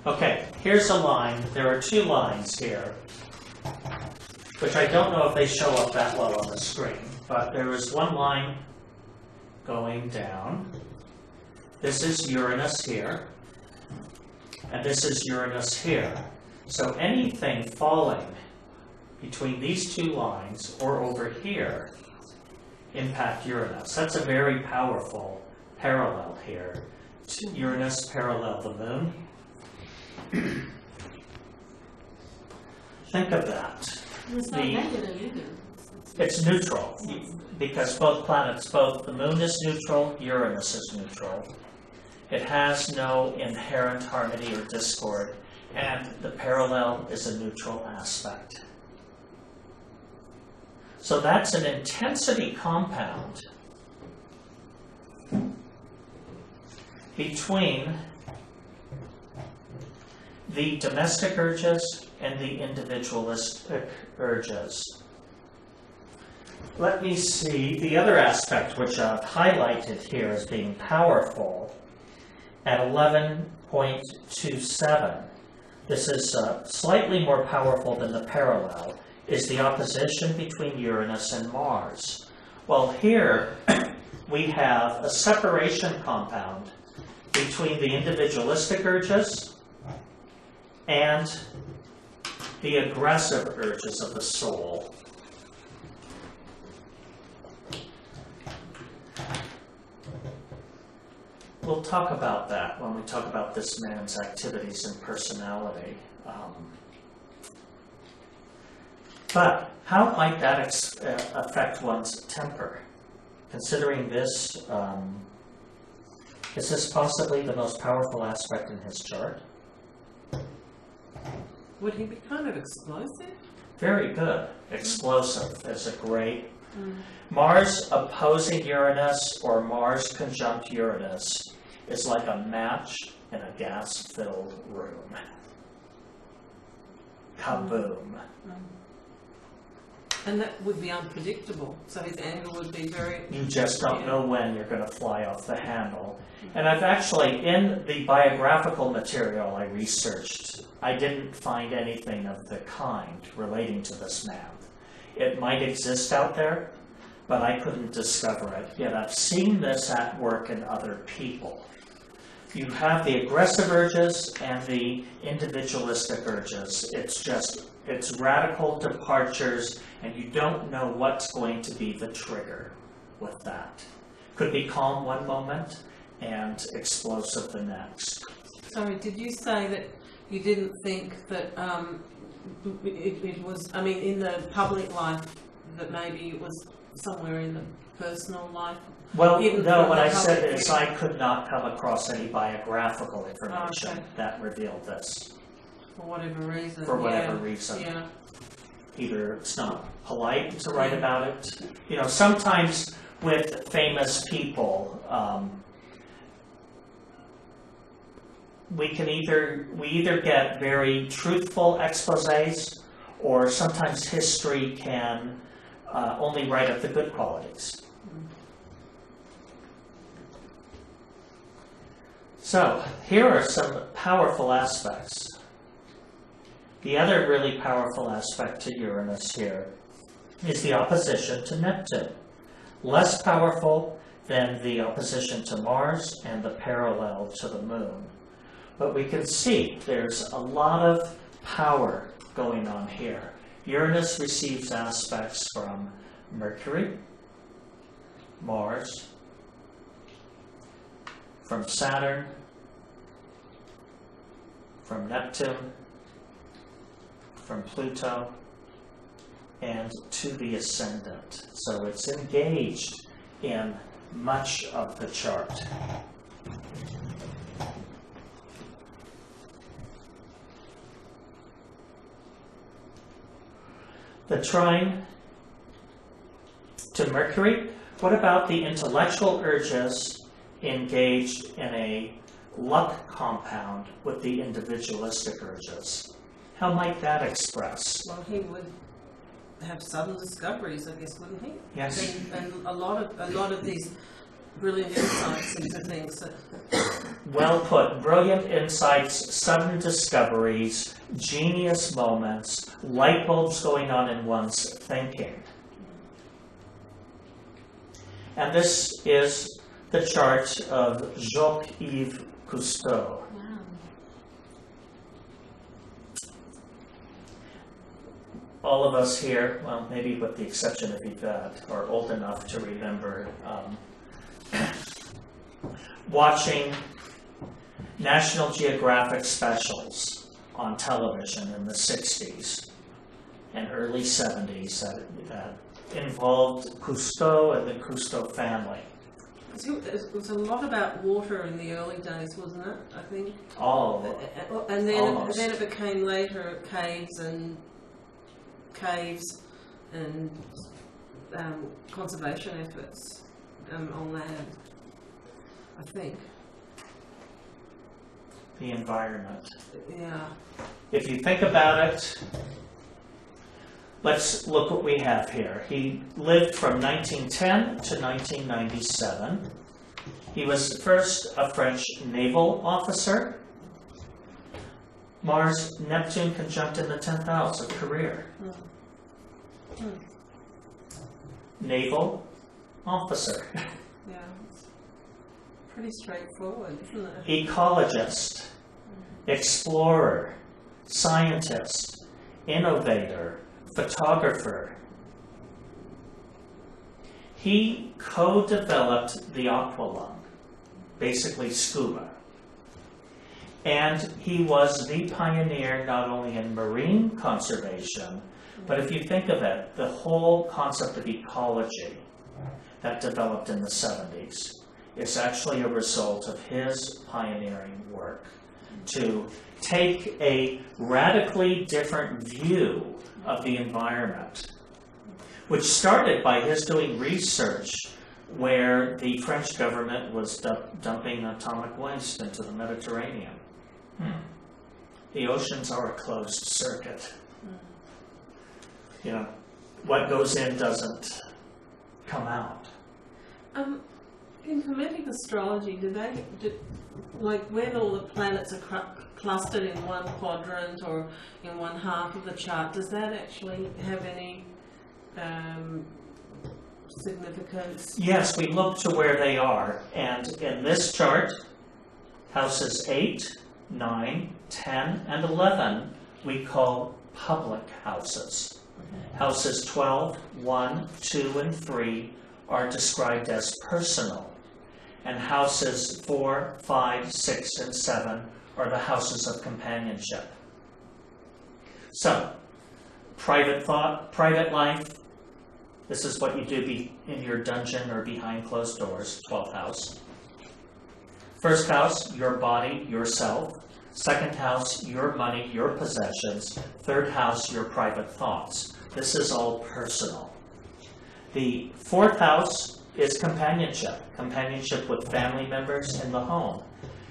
Okay, here's a line. There are two lines here, which I don't know if they show up that well on the screen, but there is one line going down. This is Uranus here, and this is Uranus here. So anything falling between these two lines or over here impact Uranus. That's a very powerful parallel here. Uranus parallel the moon. Think of that. It's not negative either. It's neutral, because both planets, both the moon is neutral, Uranus is neutral. It has no inherent harmony or discord, and the parallel is a neutral aspect. So that's an intensity compound between the domestic urges and the individualistic urges. Let me see the other aspect which I've highlighted here as being powerful at 11.27. This is slightly more powerful than the parallel, is the opposition between Uranus and Mars. Well, here we have a separation compound between the individualistic urges and the aggressive urges of the soul. We'll talk about that when we talk about this man's activities and personality. But how might that affect one's temper? Considering this, is this possibly the most powerful aspect in his chart? Would he be kind of explosive? Very good. Explosive is a great. Mars opposing Uranus or Mars conjunct Uranus is like a match in a gas-filled room. Kaboom. And that would be unpredictable, so his anger would be very... You just don't know when you're going to fly off the handle. And I've actually, in the biographical material I researched, I didn't find anything of the kind relating to this man. It might exist out there, but I couldn't discover it. Yet I've seen this at work in other people. You have the aggressive urges and the individualistic urges. It's radical departures, and you don't know what's going to be the trigger with that. Could be calm one moment and explosive the next. Sorry, did you say that you didn't think that it was, I mean, in the public life, that maybe it was somewhere in the personal life? Well, no, what I said is I could not come across any biographical information that revealed this. For whatever reason. For whatever reason. Yeah. Either it's not polite to write about it. You know, sometimes with famous people, we either get very truthful exposés, or sometimes history can only write up the good qualities. So, here are some powerful aspects. The other really powerful aspect to Uranus here is the opposition to Neptune. Less powerful than the opposition to Mars and the parallel to the moon. But we can see there's a lot of power going on here. Uranus receives aspects from Mercury, Mars, from Saturn, from Neptune, from Pluto, and to the ascendant. So it's engaged in much of the chart. The trine to Mercury. What about the intellectual urges engaged in a luck compound with the individualistic urges? How might that express? Well, he would have sudden discoveries, I guess, wouldn't he? Yes. And a lot of these brilliant insights into things that Well put. Brilliant insights, sudden discoveries, genius moments, light bulbs going on in one's thinking. And this is the chart of Jacques-Yves Cousteau. Wow. All of us here, well, maybe with the exception of Yvette, are old enough to remember watching National Geographic specials on television in the 60s and early 70s that involved Cousteau and the Cousteau family. it was a lot about water in the early days, wasn't it? I think. And then it became later caves and conservation efforts on land, I think. The environment. Yeah. If you think about it, let's look what we have here. He lived from 1910 to 1997. He was first a French naval officer. Mars, Neptune conjunct in the 10th house of career. Naval officer. Yeah. It's pretty straightforward, isn't it? Ecologist, explorer, scientist, innovator, photographer. He co-developed the aqualung, basically scuba. And he was the pioneer not only in marine conservation, but if you think of it, the whole concept of ecology that developed in the 70s is actually a result of his pioneering work to take a radically different view of the environment, which started by his doing research where the French government was dumping atomic waste into the Mediterranean. The oceans are a closed circuit. You know, what goes in doesn't come out. In Hermetic astrology, like when all the planets are clustered in one quadrant or in one half of the chart, does that actually have any significance? Yes, we look to where they are, and in this chart, houses 8, 9, 10, and 11 we call public houses. Houses 12, 1, 2, and 3 are described as personal, and houses 4, 5, 6, and 7 are the houses of companionship. So, private thought, private life, this is what you do in your dungeon or behind closed doors, 12th house. First house, your body, yourself. Second house, your money, your possessions. Third house, your private thoughts. This is all personal. The fourth house is companionship. Companionship with family members in the home.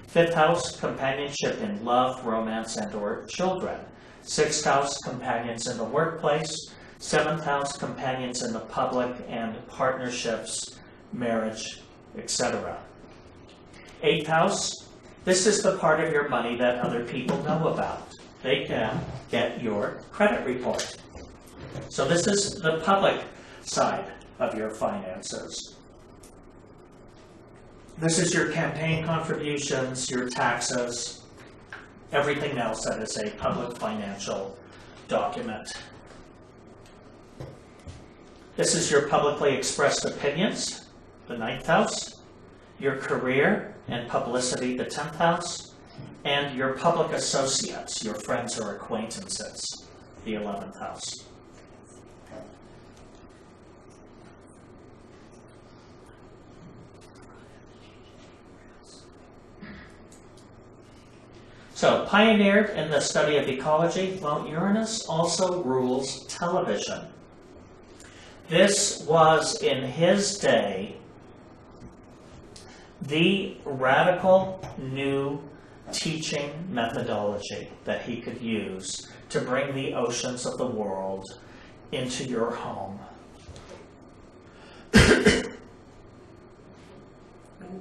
Fifth house, companionship in love, romance, and or children. Sixth house, companions in the workplace. Seventh house, companions in the public and partnerships, marriage, etc. Eighth house, this is the part of your money that other people know about. They can get your credit report. So this is the public side of your finances. This is your campaign contributions, your taxes, everything else that is a public financial document. This is your publicly expressed opinions, the 9th house, your career and publicity, the 10th house, and your public associates, your friends or acquaintances, the 11th house. So, pioneered in the study of ecology, well, Uranus also rules television. This was, in his day, the radical new teaching methodology that he could use to bring the oceans of the world into your home.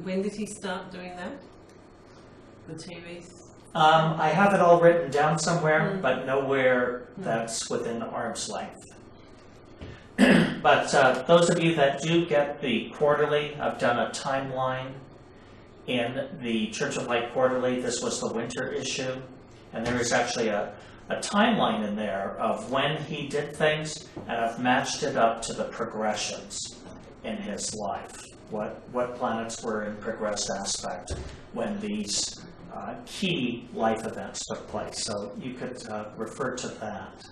When did he start doing that? The TVs? I have it all written down somewhere, but nowhere that's within arm's length. But those of you that do get the quarterly, I've done a timeline in the Church of Light Quarterly. This was the winter issue, and there is actually a timeline in there of when he did things, and I've matched it up to the progressions in his life. What planets were in progressed aspect when these key life events took place. So you could refer to that.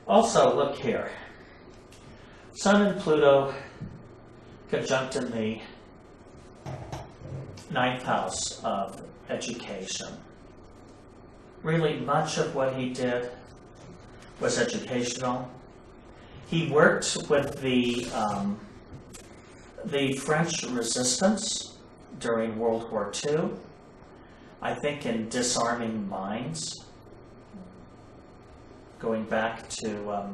Also, look here. Sun and Pluto conjunct in the 9th house of education. Really, much of what he did was educational. He worked with the French resistance during World War II, I think in disarming mines, going back to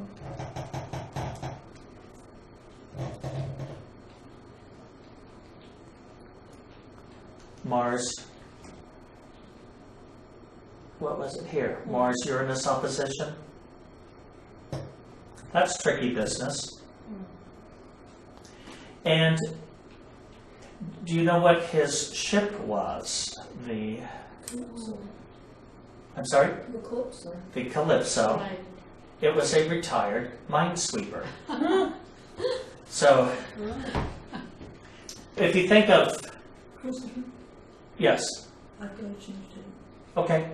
Mars. What was it here? Mars-Uranus opposition. That's tricky business. And do you know what his ship was? I'm sorry? The Calypso. The Calypso. Right. It was a retired minesweeper. So, if you think of, Christopher, yes, I've got to change it. okay.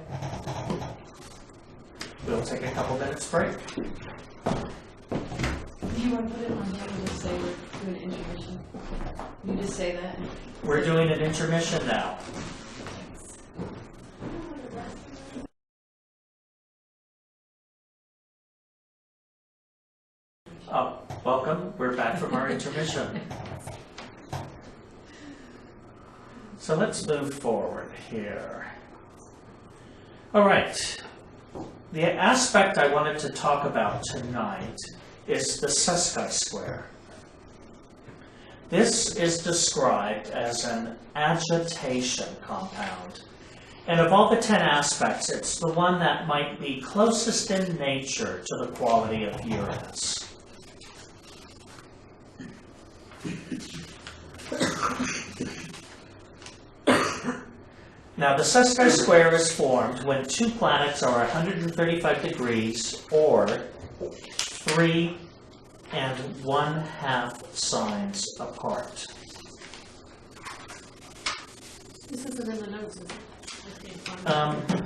We'll take a couple minutes break. Do you want to put it on here and just say we're doing intermission? You just say that? We're doing an intermission now. Oh, welcome. We're back from our intermission. So let's move forward here. All right. The aspect I wanted to talk about tonight is the Seskai square. This is described as an agitation compound. And of all the 10 aspects, it's the one that might be closest in nature to the quality of Uranus. Now, the Seskai square is formed when two planets are 135 degrees or 3 1/2 signs apart. This isn't in the notes, is it? I can't find it.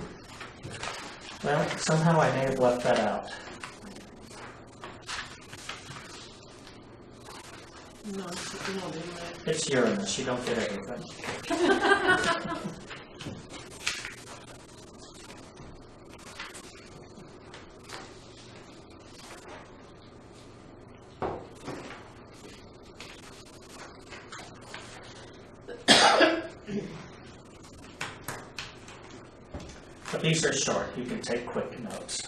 Well, somehow I may have left that out. No, it's not in there. It's Uranus, you don't get everything. But these are short, you can take quick notes.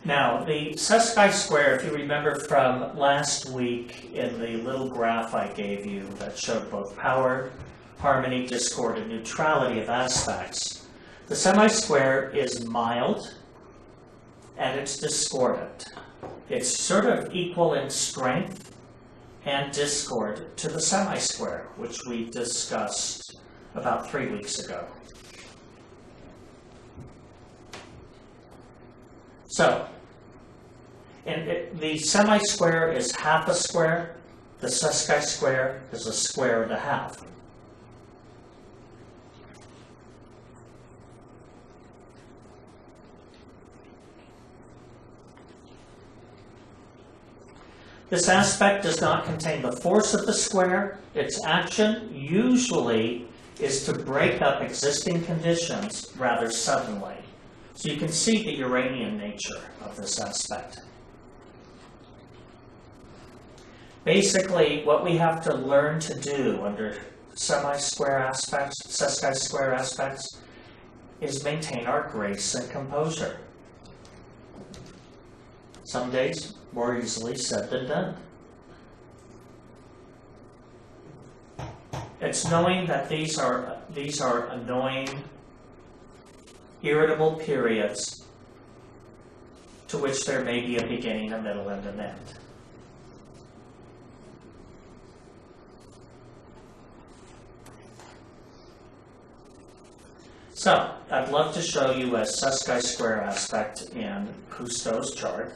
Now, the Seskai square, if you remember from last week in the little graph I gave you that showed both power, harmony, discord, and neutrality of aspects, the semi-square is mild and it's discordant. It's sort of equal in strength and discord to the semi-square, which we discussed about 3 weeks ago. So, the semi-square is half a square. The sesqui square is a square and a half. This aspect does not contain the force of the square. Its action usually is to break up existing conditions rather suddenly. So you can see the Uranian nature of this aspect. Basically, what we have to learn to do under semi-square aspects, sesqui square aspects, is maintain our grace and composure. Some days more easily said than done. It's knowing that these are annoying, irritable periods to which there may be a beginning, a middle, and an end. So, I'd love to show you a sesqui square aspect in Cousteau's chart.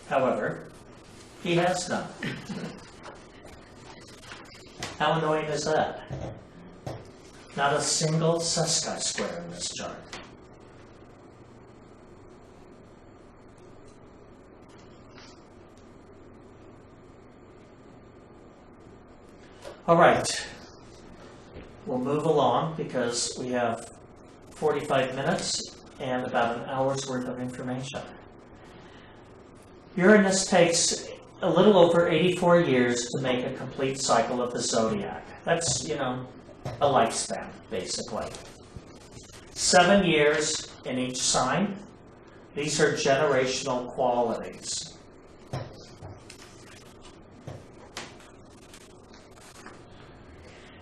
However, he has none. How annoying is that? Not a single sesqui square in this chart. All right, we'll move along because we have 45 minutes and about an hour's worth of information. Uranus takes a little over 84 years to make a complete cycle of the zodiac. That's, a lifespan, basically. 7 years in each sign. These are generational qualities.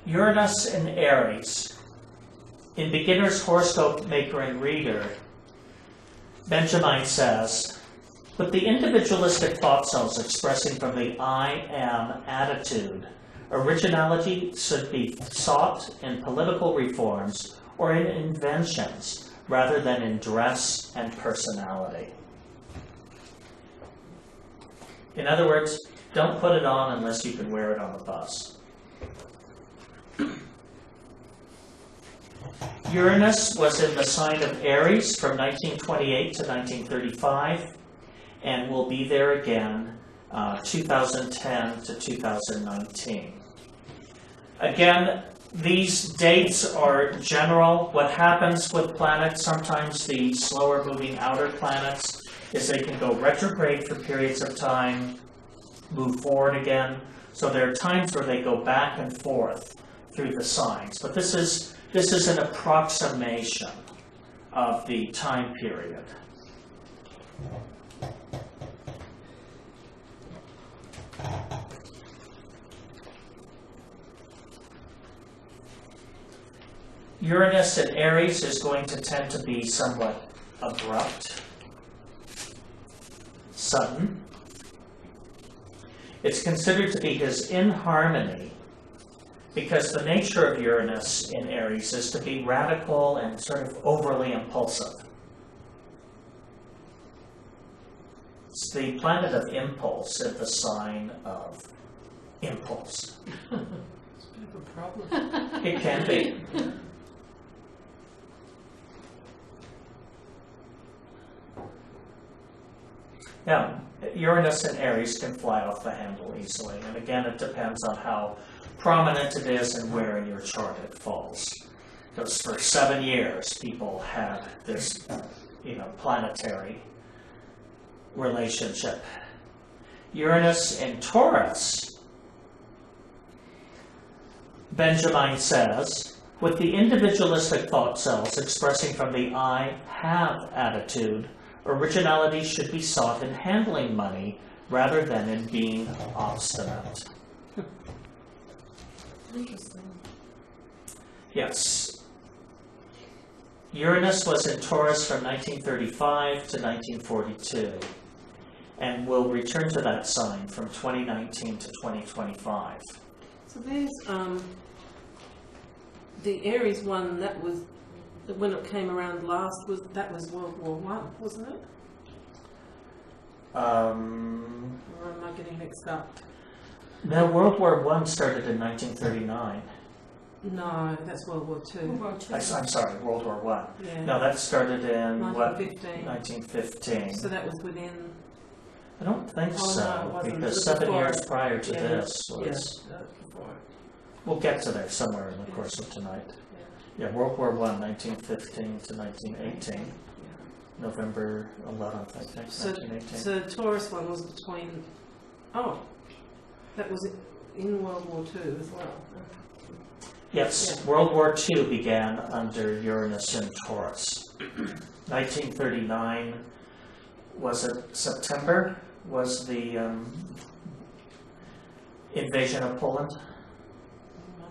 Uranus in Aries. In Beginner's Horoscope Maker and Reader, Benjamin says, with the individualistic thought cells expressing from the I am attitude, originality should be sought in political reforms or in inventions rather than in dress and personality. In other words, don't put it on unless you can wear it on the bus. Uranus was in the sign of Aries from 1928 to 1935 and will be there again 2010 to 2019. Again, these dates are general. What happens with planets, sometimes the slower moving outer planets, is they can go retrograde for periods of time, move forward again. So there are times where they go back and forth through the signs. But this is an approximation of the time period. Uranus in Aries is going to tend to be somewhat abrupt, sudden. It's considered to be his inharmony because the nature of Uranus in Aries is to be radical and sort of overly impulsive. It's the planet of impulse in the sign of impulse. It's a bit of a problem. It can be. Now, Uranus and Aries can fly off the handle easily, and again, it depends on how prominent it is and where in your chart it falls. Because for 7 years, people had this, planetary relationship. Uranus in Taurus, Benjamin says, with the individualistic thought cells expressing from the I have attitude, originality should be sought in handling money rather than in being obstinate. Interesting. Yes. Uranus was in Taurus from 1935 to 1942 and will return to that sign from 2019 to 2025. So there's the Aries one that was when it came around last was World War I, wasn't it? Or am I getting mixed up? No, World War I started in 1939. No, that's World War Two. World War II. I'm sorry, World War I. Yeah. No, that started in what? 1915. 1915. So that was within. I don't think Oh, no, so, it wasn't. It because was 7 before. years prior to Yeah. this was. Yes, that was before. We'll get to there somewhere in the course of tonight. Yeah, World War I, 1915 to 1918. November 11th, I think, So, 1918. so the Taurus one was between. Oh, that was in World War Two as well. Yes, Yeah. World War II began under Uranus in Taurus. 1939, was it September, was the invasion of Poland?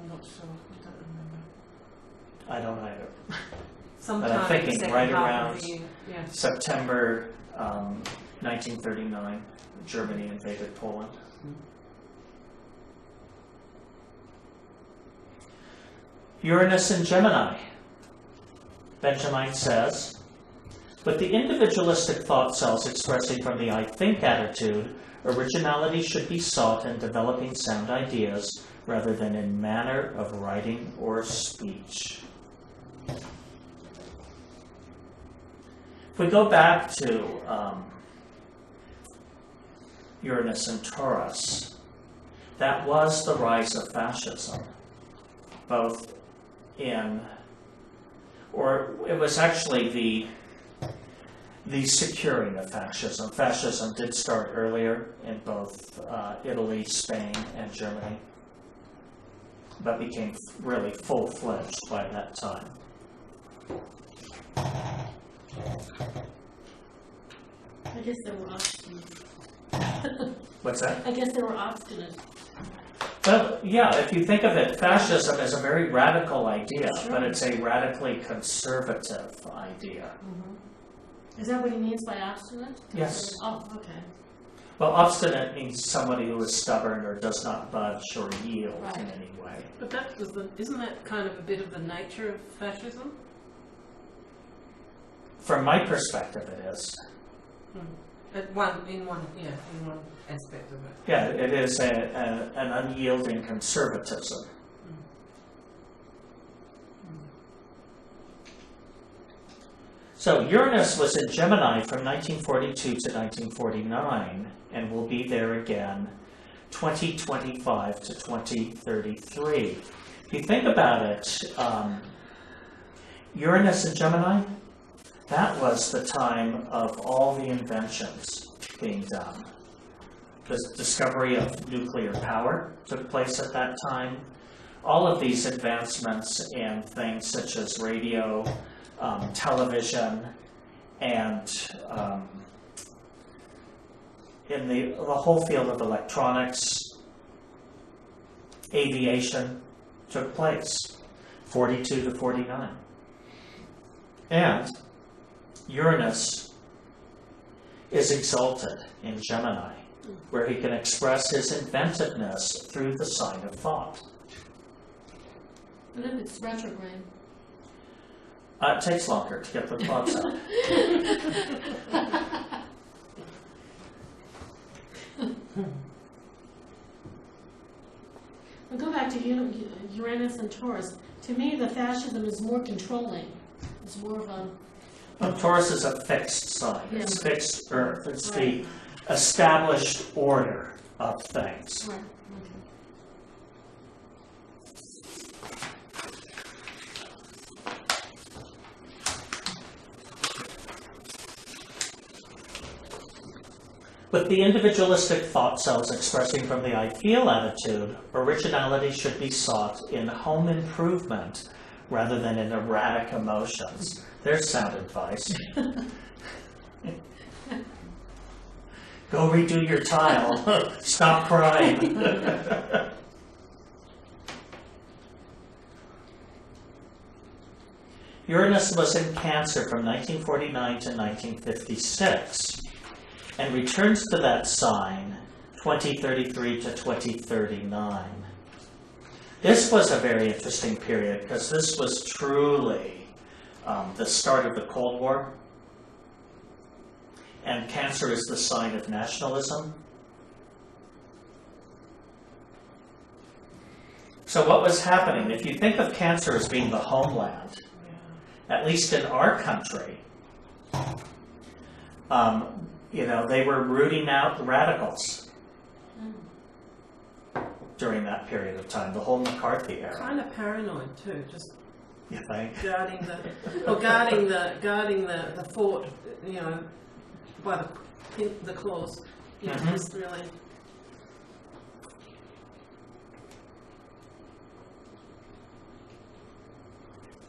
I'm not sure. I don't remember. I don't either. Sometime thinking in the second right half around of the year. Yeah. September 1939, Germany invaded Poland. Uranus in Gemini. Benjamin says, with the individualistic thought cells expressing from the I think attitude, originality should be sought in developing sound ideas rather than in manner of writing or speech. If we go back to Uranus and Taurus, that was the rise of fascism, both in, or it was actually the securing of fascism. Fascism did start earlier in both Italy, Spain, and Germany, but became really full-fledged by that time. I guess they were obstinate. What's that? I guess they were obstinate. Well, yeah, if you think of it, fascism is a very radical idea, Sure. but it's a radically conservative idea. Is that what he means by obstinate? Yes. Oh, okay. Well, obstinate means somebody who is stubborn or does not budge or yield in Right. any way. But that was isn't that kind of a bit of the nature of fascism? From my perspective, it is. In one aspect of it. Yeah, it is an unyielding conservatism. So Uranus was in Gemini from 1942 to 1949 and will be there again 2025 to 2033. If you think about it, Uranus in Gemini, that was the time of all the inventions being done. The discovery of nuclear power took place at that time. All of these advancements in things such as radio, television, and in the whole field of electronics, aviation took place, 42 to 49. And Uranus is exalted in Gemini, where he can express his inventiveness through the sign of thought. What if it's retrograde? It takes longer to get the thoughts out. We'll go back to Uranus and Taurus. To me, the fascism is more controlling. It's more of a... Well, Taurus is a fixed sign. It's Yeah. fixed earth. It's Right. the established order of things. Right, okay. With the individualistic thought cells expressing from the I feel attitude, originality should be sought in home improvement rather than in erratic emotions. There's sound advice. Go redo your tile. Stop crying. Uranus was in Cancer from 1949 to 1956 and returns to that sign 2033 to 2039. This was a very interesting period because this was truly the start of the Cold War. And Cancer is the sign of nationalism. So what was happening, if you think of Cancer as being the homeland, at least in our country, they were rooting out radicals during that period of time, the whole McCarthy era. Kind of paranoid too, just You think? guarding the fort, by the claws. Just really.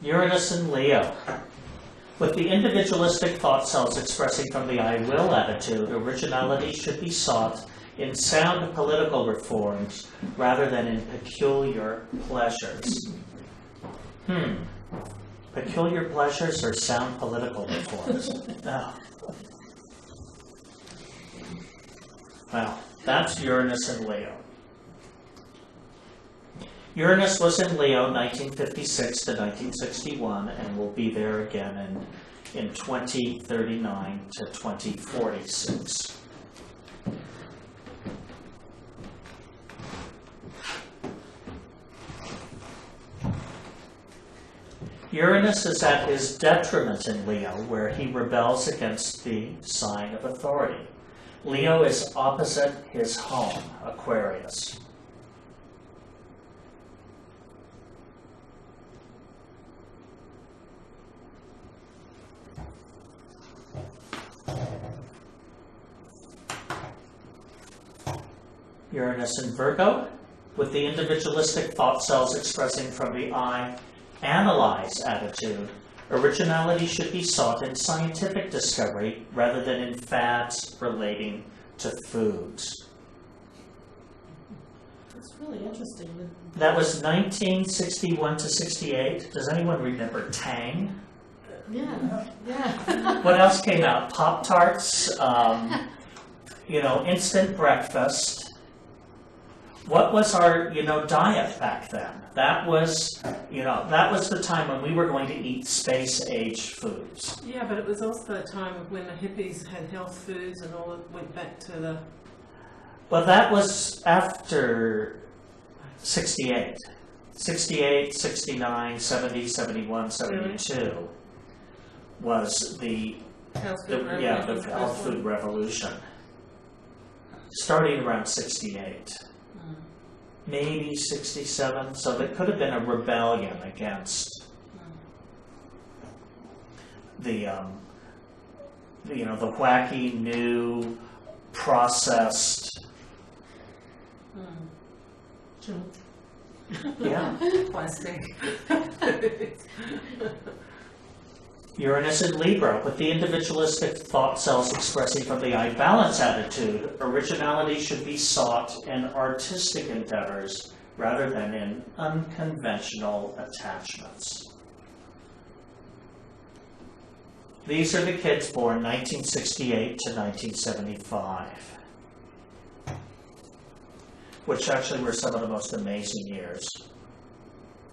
Uranus in Leo. With the individualistic thought cells expressing from the I will attitude, originality should be sought in sound political reforms rather than in peculiar pleasures. Peculiar pleasures or sound political reforms? Oh. Well, that's Uranus in Leo. Uranus was in Leo 1956 to 1961 and will be there again in 2039 to 2046. Uranus is at his detriment in Leo, where he rebels against the sign of authority. Leo is opposite his home, Aquarius. Uranus in Virgo, with the individualistic thought cells expressing from the I analyze attitude. Originality should be sought in scientific discovery rather than in fads relating to foods. It's really interesting. That was 1961 to 68. Does anyone remember Tang? Yeah. What else came out? Pop-Tarts, instant breakfast. What was our, diet back then? That was the time when we were going to eat space-age foods. Yeah, but it was also a time when the hippies had health foods and all it went back to the... Well, that was after 68. 68, 69, 70, 71, 72 was the health food revolution. Starting around 68. Maybe 67, so it could have been a rebellion against the wacky new processed. Yeah. Plastic. Uranus in Libra, with the individualistic thought cells expressing from the I balance attitude, originality should be sought in artistic endeavors rather than in unconventional attachments. These are the kids born 1968 to 1975, which actually were some of the most amazing years.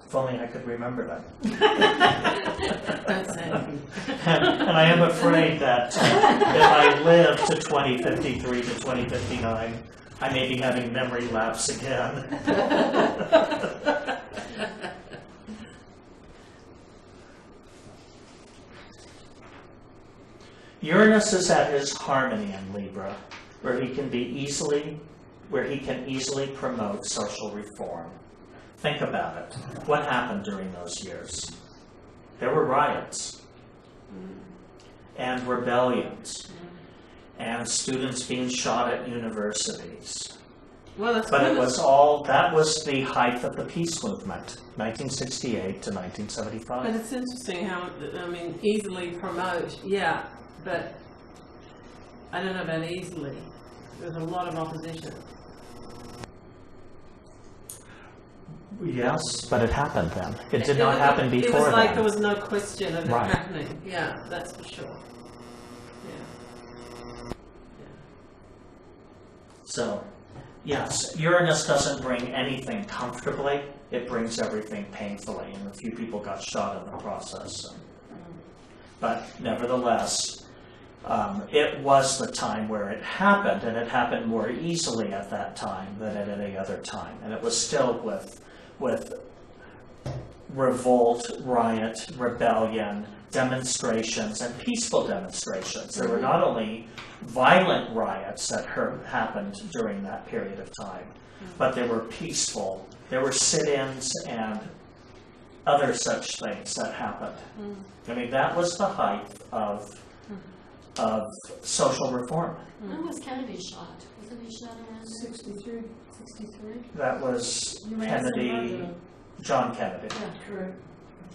If only I could remember them. That's it. And I am afraid that if I live to 2053 to 2059, I may be having memory lapse again. Uranus is at his harmony in Libra, where he can easily promote social reform. Think about it. What happened during those years? There were riots and rebellions and students being shot at universities. Well, that was the height of the peace movement, 1968 to 1975. But it's interesting how, easily promote, yeah, but I don't know about easily. There's a lot of opposition. Yes, but it happened then. It did not happen before then. It was like there was no question of it Right. happening. Yeah, that's for sure. Yeah. So, yes, Uranus doesn't bring anything comfortably. It brings everything painfully, and a few people got shot in the process. But nevertheless, it was the time where it happened, and it happened more easily at that time than at any other time. And it was still with revolt, riot, rebellion, demonstrations, and peaceful demonstrations. There were not only violent riots that happened during that period of time, but there were peaceful, there were sit-ins and other such things that happened. I mean, that was the height of social reform. When was Kennedy shot? Wasn't he shot around 63. 63? That was Kennedy, John Kennedy. Yeah, Correct.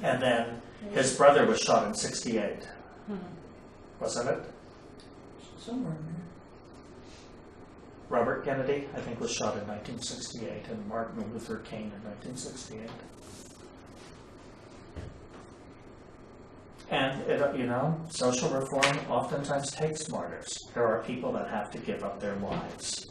And then his brother was shot in 68. Wasn't it? Somewhere in there. Robert Kennedy, I think, was shot in 1968, and Martin Luther King in 1968. And, social reform oftentimes takes martyrs. There are people that have to give up their lives.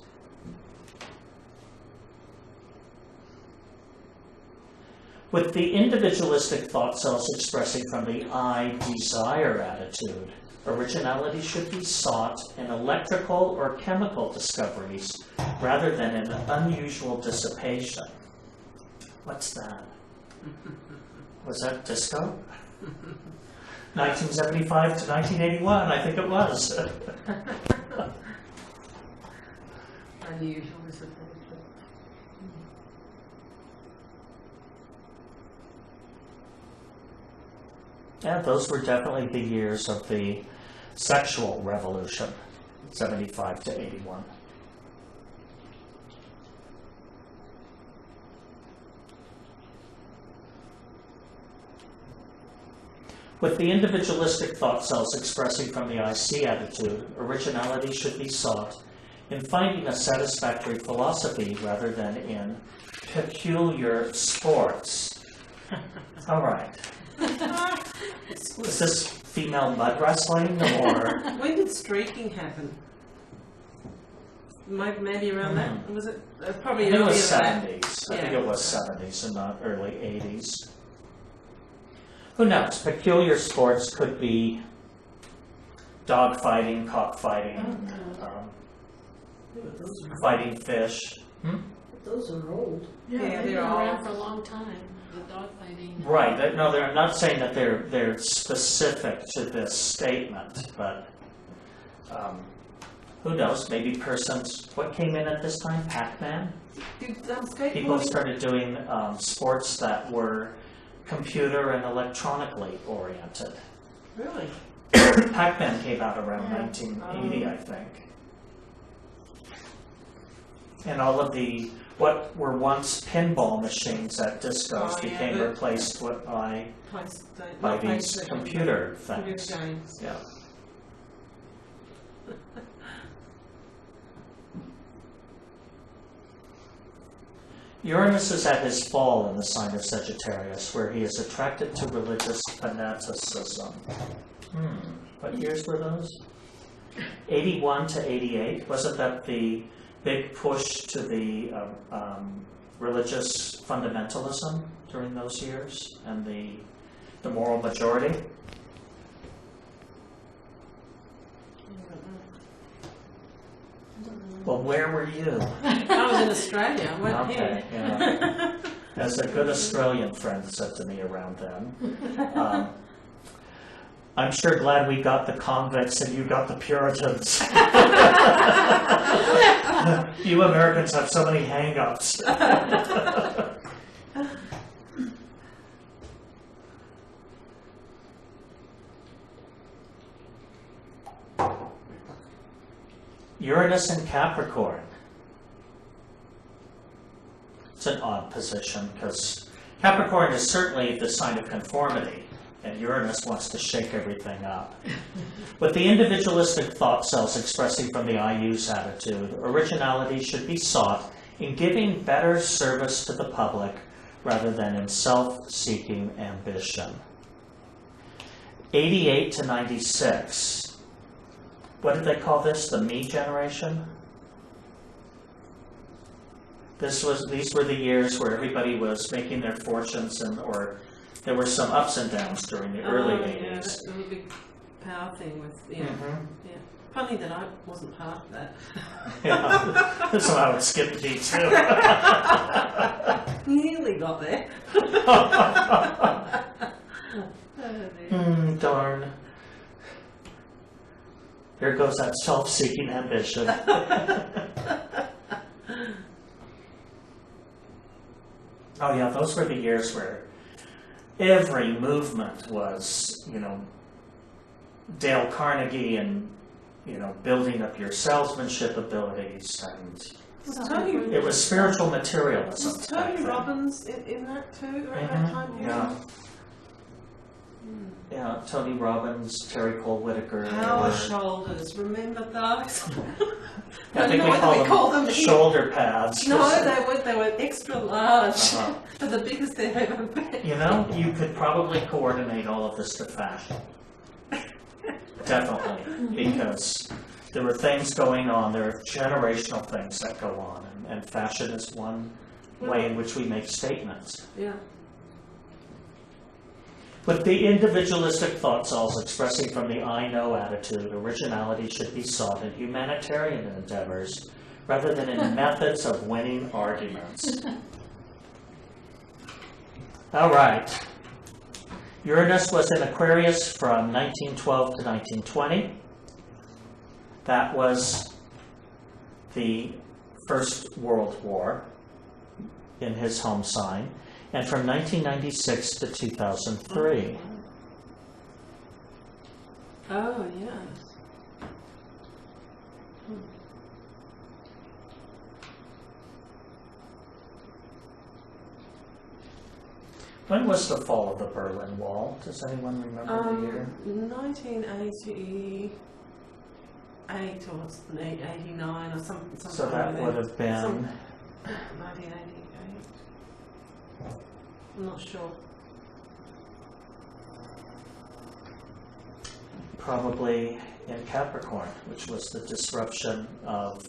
With the individualistic thought cells expressing from the I desire attitude, originality should be sought in electrical or chemical discoveries rather than in unusual dissipation. What's that? Was that disco? 1975 to 1981, I think it was. Unusual dissipation. Yeah, those were definitely the years of the sexual revolution, 75 to 81. With the individualistic thought cells expressing from the I see attitude, originality should be sought in finding a satisfactory philosophy rather than in peculiar sports. All right. Is this female mud wrestling or? When did streaking happen? Maybe around that? Was it probably I think it earlier was than that? 70s. I think Yeah. it was 70s and not early 80s. Who knows? Peculiar sports could be dog fighting, cockfighting, fighting fish. Those are old. Yeah, they've been they're all. around for a long time, the dog fighting. Right. No, I'm not saying that they're specific to this statement, but who knows? Maybe persons. What came in at this time? Pac-Man. People started doing sports that were computer and electronically oriented. Really? Pac-Man came out around 1980, I think. And all of the, what were once pinball machines at discos became replaced by these computer things. Computer games. Yeah. Uranus is at his fall in the sign of Sagittarius, where he is attracted to religious fanaticism. What years were those? 81 to 88? Wasn't that the big push to the religious fundamentalism during those years and the moral majority? Well, where were you? I was in Australia. I went Okay, here. yeah. As a good Australian friend said to me around then, I'm sure glad we got the convicts and you got the Puritans. You Americans have so many hang-ups. Uranus in Capricorn. It's an odd position because Capricorn is certainly the sign of conformity, and Uranus wants to shake everything up. With the individualistic thought cells expressing from the I use attitude, originality should be sought in giving better service to the public rather than in self-seeking ambition. 88 to 96. What did they call this? The me generation? These were the years where everybody was making their fortunes, or there were some ups and downs during the early 80s. power thing with, you know, Mhm. yeah. Funny that I wasn't part of that. Yeah. So I would skip me too. Nearly got there. Darn. There goes that self-seeking ambition. Oh yeah, those were the years where every movement was, you know, Dale Carnegie and, you know, building up your salesmanship abilities, and it was spiritual materialism. Was back Tony then. Robbins in that too, around that time period? Yeah. Yeah, Tony Robbins, Terry Cole Whitaker. Power shoulders, remember those? I think we call them shoulder pads. No, they were extra large. Uh-huh. They're the biggest they've ever been. You know, you could probably coordinate all of this to fashion. Definitely, because there were things going on, there are generational things that go on, and fashion is one way in which we make statements. Yeah. With the individualistic thought cells expressing from the I know attitude, originality should be sought in humanitarian endeavors rather than in methods of winning arguments. All right. Uranus was in Aquarius from 1912 to 1920. That was the First World War in his home sign. And from 1996 to 2003. Oh, yes. When was the fall of the Berlin Wall? Does anyone remember the year? 1988 or 89 or something. So that would have been 1988. I'm not sure. probably in Capricorn, which was the disruption of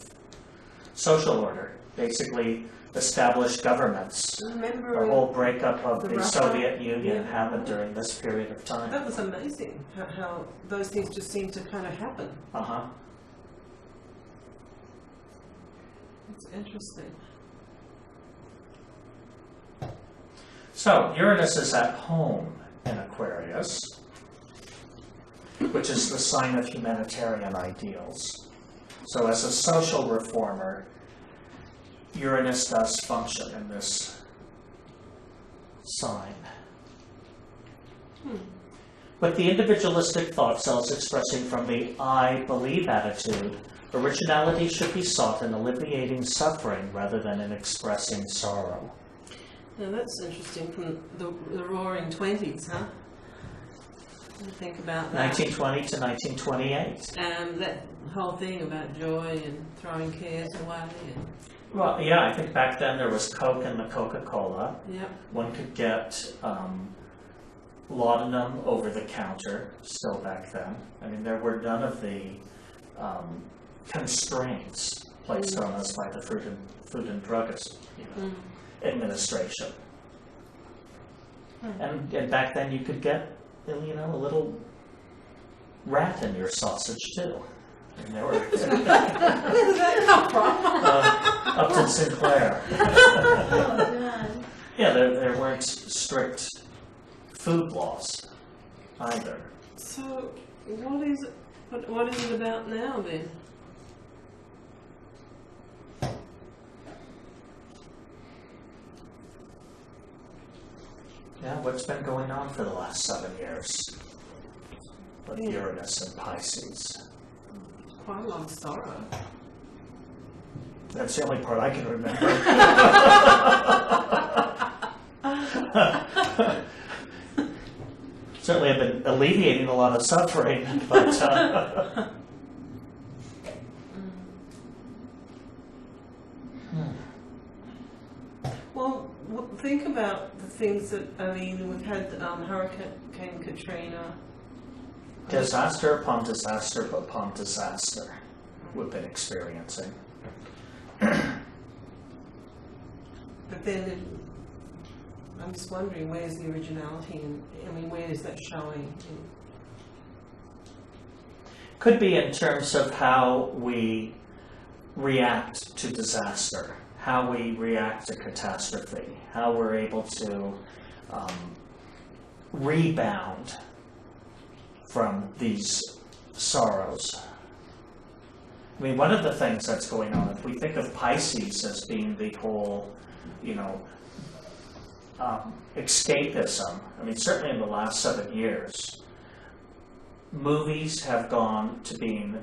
social order. Basically, established governments. Remember The whole breakup of the the Russia? Soviet Union Yeah. happened during this period of time. that was amazing how those things just seem to kind of happen. Uh-huh. It's interesting. So, Uranus is at home in Aquarius, which is the sign of humanitarian ideals. So, as a social reformer, Uranus does function in this sign. With the individualistic thought cells expressing from the I believe attitude, originality should be sought in alleviating suffering rather than in expressing sorrow. Now that's interesting from the Roaring Twenties, huh? Think about that. 1920 to 1928. And that whole thing about joy and throwing cares away. And, Well, yeah, I think back then there was Coke and the Coca-Cola. yep. One could get laudanum over the counter, still back then. I mean, there were none of the constraints placed on us by the Food and Drug Administration. And back then you could get, a little rat in your sausage too. And there were Where did that come from? Upton Sinclair. Oh, God. Yeah, there weren't strict food laws either. So what is it about now then? Yeah, what's been going on for the last 7 years with Yeah. Uranus and Pisces? Quite a lot of sorrow. That's the only part I can remember. Certainly I've been alleviating a lot of suffering, but Well, think about the things that, we've had Hurricane Katrina. disaster upon disaster upon disaster we've been experiencing. But then I'm just wondering, where's the originality and where is that showing? could be in terms of how we react to disaster, how we react to catastrophe, how we're able to rebound from these sorrows. I mean, one of the things that's going on, if we think of Pisces as being the whole, escapism, I mean, certainly in the last 7 years, movies have gone to being,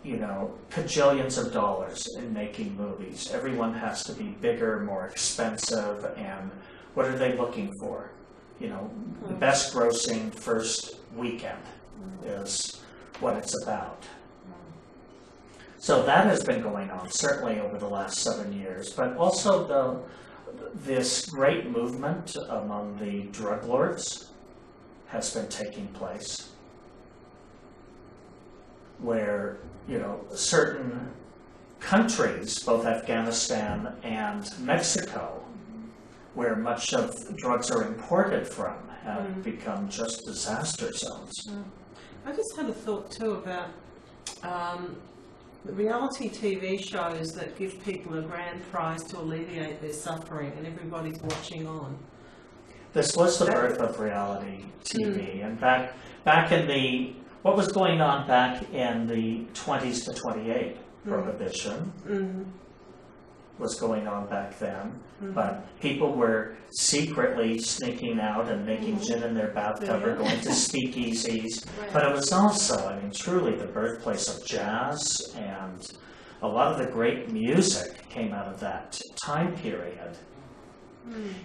kajillions of dollars in making movies. Everyone has to be bigger, more expensive, and what are they looking for? The best grossing first weekend is what it's about. So that has been going on, certainly over the last 7 years, but also this great movement among the drug lords has been taking place, where, certain countries, both Afghanistan and Mexico, where much of drugs are imported from, have become just disaster zones. I just had a thought too about the reality TV shows that give people a grand prize to alleviate their suffering, and everybody's watching on. This was the birth of reality TV, and back in what was going on back in the 20s to 28, Prohibition was going on back then, but people were secretly sneaking out and making gin in their bathtub or going to speakeasies. Right. But it was also, truly the birthplace of jazz, and a lot of the great music came out of that time period.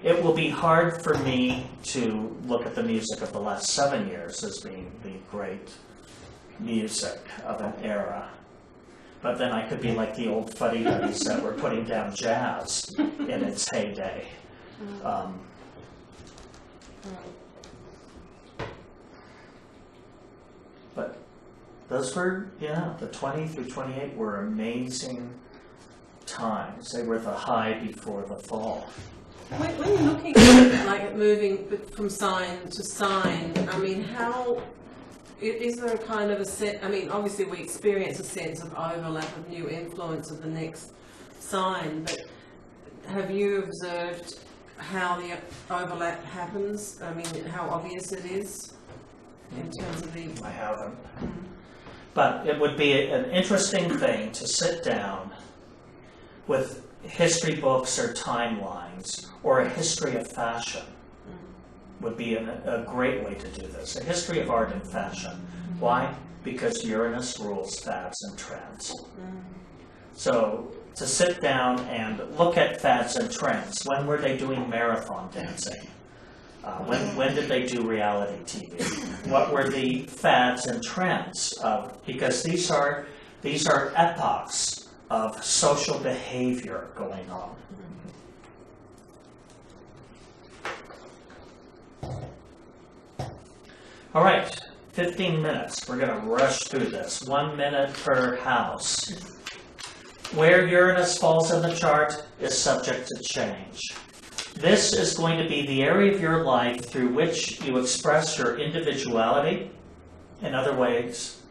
It will be hard for me to look at the music of the last 7 years as being the great music of an era. But then I could be like the old fuddy-duddies that were putting down jazz in its heyday. But those were, the 20 through 28 were amazing times. They were the high before the fall. When you're looking at moving from sign to sign, how is there a kind of a set? Obviously we experience a sense of overlap of new influence of the next sign, but have you observed how the overlap happens? How obvious it is in terms of the... I haven't. But it would be an interesting thing to sit down with history books or timelines, or a history of fashion would be a great way to do this. A history of art and fashion. Why? Because Uranus rules fads and trends. So to sit down and look at fads and trends, when were they doing marathon dancing? When did they do reality TV? What were the fads and trends of? Because these are epochs of social behavior going on. All right, 15 minutes. We're going to rush through this. 1 minute per house. Where Uranus falls in the chart is subject to change. This is going to be the area of your life through which you express your individuality. In other words,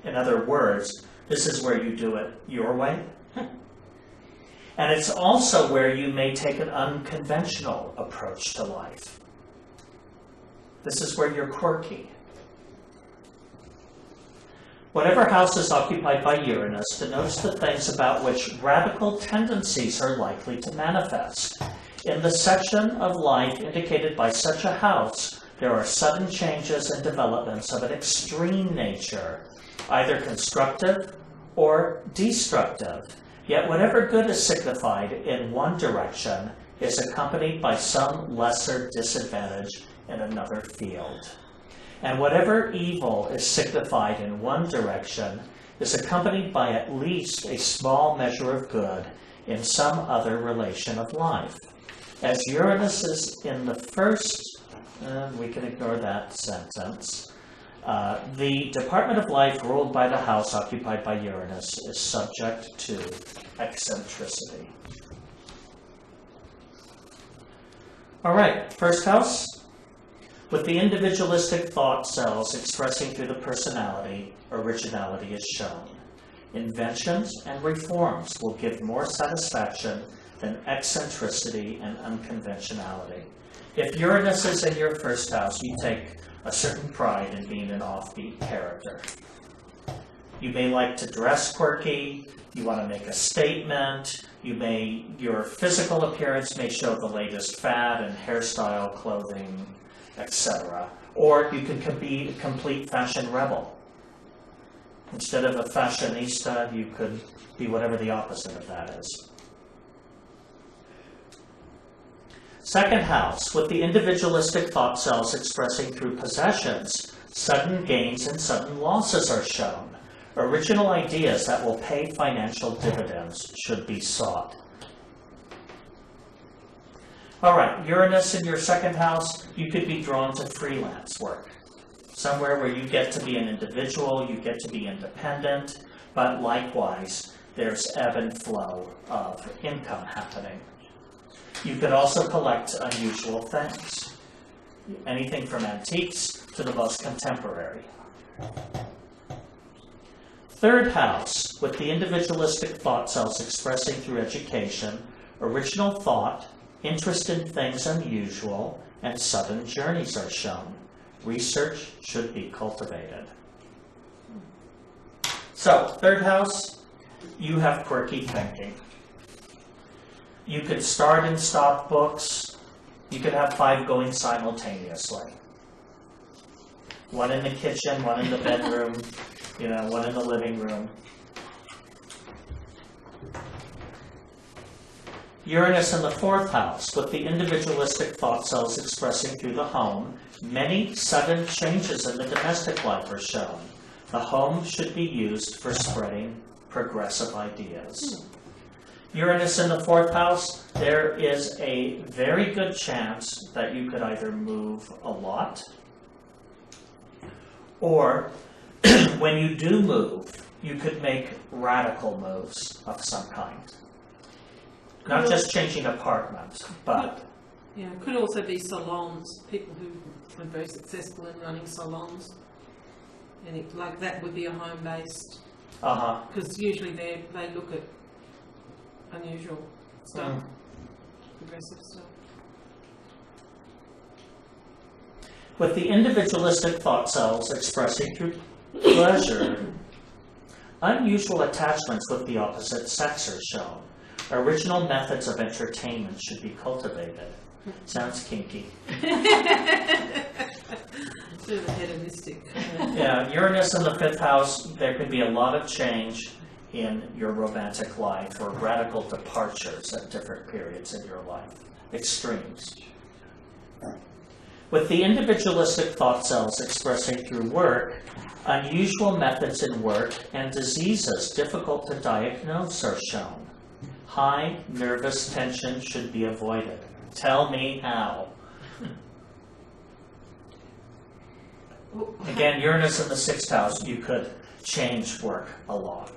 this is where you do it your way. And it's also where you may take an unconventional approach to life. This is where you're quirky. Whatever house is occupied by Uranus denotes the things about which radical tendencies are likely to manifest. In the section of life indicated by such a house, there are sudden changes and developments of an extreme nature, either constructive or destructive. Yet whatever good is signified in one direction is accompanied by some lesser disadvantage in another field. And whatever evil is signified in one direction is accompanied by at least a small measure of good in some other relation of life. As Uranus is in the first, we can ignore that sentence, the department of life ruled by the house occupied by Uranus is subject to eccentricity. All right, first house. With the individualistic thought cells expressing through the personality, originality is shown. Inventions and reforms will give more satisfaction than eccentricity and unconventionality. If Uranus is in your first house, you take a certain pride in being an offbeat character. You may like to dress quirky, you want to make a statement, your physical appearance may show the latest fad in hairstyle, clothing, etc. Or you can be a complete fashion rebel. Instead of a fashionista, you could be whatever the opposite of that is. Second house, with the individualistic thought cells expressing through possessions, sudden gains and sudden losses are shown. Original ideas that will pay financial dividends should be sought. All right, Uranus in your second house, you could be drawn to freelance work. Somewhere where you get to be an individual, you get to be independent, but likewise, there's ebb and flow of income happening. You could also collect unusual things. Anything from antiques to the most contemporary. Third house, with the individualistic thought cells expressing through education, original thought, interest in things unusual, and sudden journeys are shown. Research should be cultivated. So, third house, you have quirky thinking. You could start and stop books. You could have 5 going simultaneously. One in the kitchen, one in the bedroom, one in the living room. Uranus in the fourth house, with the individualistic thought cells expressing through the home, many sudden changes in the domestic life are shown. The home should be used for spreading progressive ideas. Uranus in the fourth house, there is a very good chance that you could either move a lot, or when you do move, you could make radical moves of some kind. Not just changing apartments, but... Yeah, it could also be salons, people who are very successful in running salons. And like that would be a home-based. Uh-huh. Because usually they look at unusual stuff, progressive stuff. With the individualistic thought cells expressing through pleasure, unusual attachments with the opposite sex are shown. Original methods of entertainment should be cultivated. Sounds kinky. Sort of hedonistic. Yeah, Uranus in the fifth house, there could be a lot of change in your romantic life or radical departures at different periods in your life. Extremes. With the individualistic thought cells expressing through work, unusual methods in work and diseases difficult to diagnose are shown. High nervous tension should be avoided. Tell me how. Again, Uranus in the sixth house, you could change work a lot.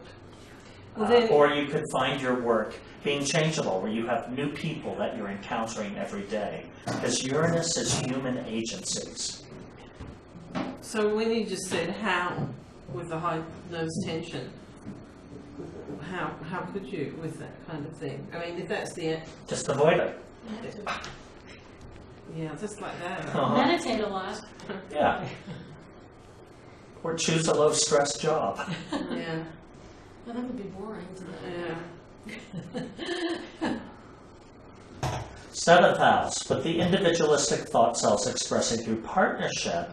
Or you could find your work being changeable, where you have new people that you're encountering every day. Because Uranus is human agencies. So when you just said how, with the high nervous tension, how could you with that kind of thing? I mean, if that's the... Just avoid it. Yeah, just like that. Uh-huh. Meditate a lot. Yeah. Or choose a low-stress job. Yeah. Well, that would be boring, isn't it? Yeah. Seventh house, with the individualistic thought cells expressing through partnership,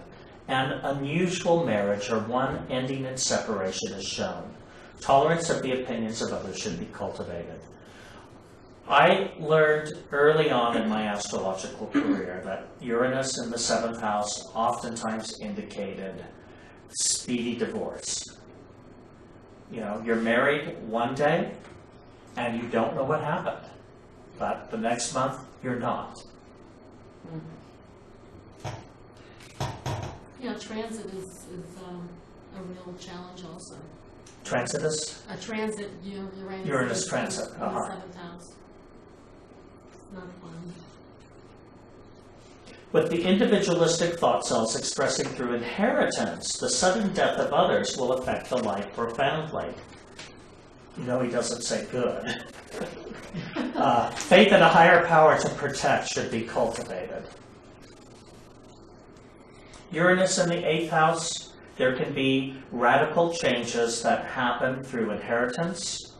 an unusual marriage or one ending in separation is shown. Tolerance of the opinions of others should be cultivated. I learned early on in my astrological career that Uranus in the seventh house oftentimes indicated speedy divorce. You know, you're married one day and you don't know what happened, but the next month you're not. Yeah, transit is a real challenge also. Transitus? A transit, Uranus transit, in the seventh house. It's not fun. With the individualistic thought cells expressing through inheritance, the sudden death of others will affect the life profoundly. No, he doesn't say good. Faith in a higher power to protect should be cultivated. Uranus in the 8th house, there can be radical changes that happen through inheritance,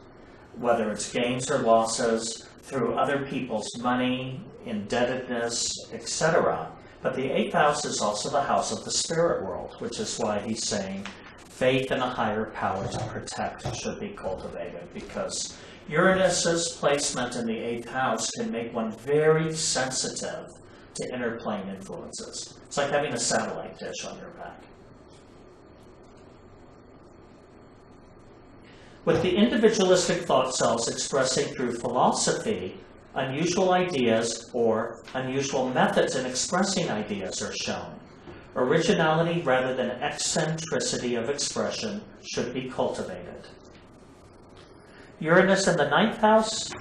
whether it's gains or losses, through other people's money, indebtedness, etc. But the 8th house is also the house of the spirit world, which is why he's saying faith in a higher power to protect should be cultivated, because Uranus's placement in the 8th house can make one very sensitive to inner plane influences. It's like having a satellite dish on your back. With the individualistic thought cells expressing through philosophy, unusual ideas or unusual methods in expressing ideas are shown. Originality rather than eccentricity of expression should be cultivated. Uranus in the 9th house.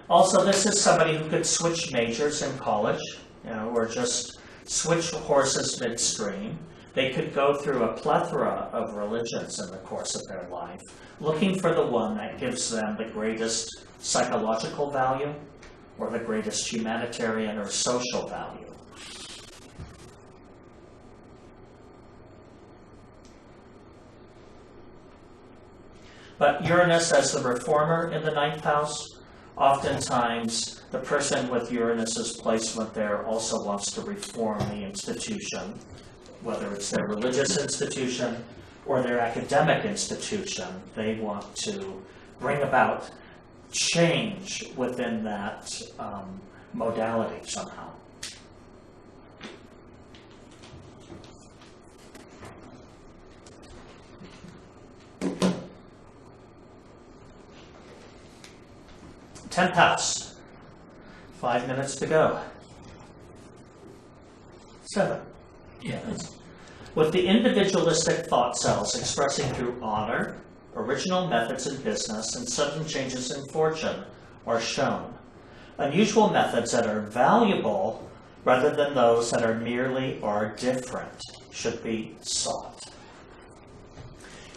Also, this is somebody who could switch majors in college, or just switch horses midstream. They could go through a plethora of religions in the course of their life, looking for the one that gives them the greatest psychological value or the greatest humanitarian or social value. But Uranus as the reformer in the 9th house, oftentimes the person with Uranus's placement there also wants to reform the institution, whether it's their religious institution or their academic institution. They want to bring about change within that modality somehow. Tenth house. 5 minutes to go. 7. Yes. With the individualistic thought cells expressing through honor, original methods in business, and sudden changes in fortune are shown. Unusual methods that are valuable rather than those that are merely or different should be sought.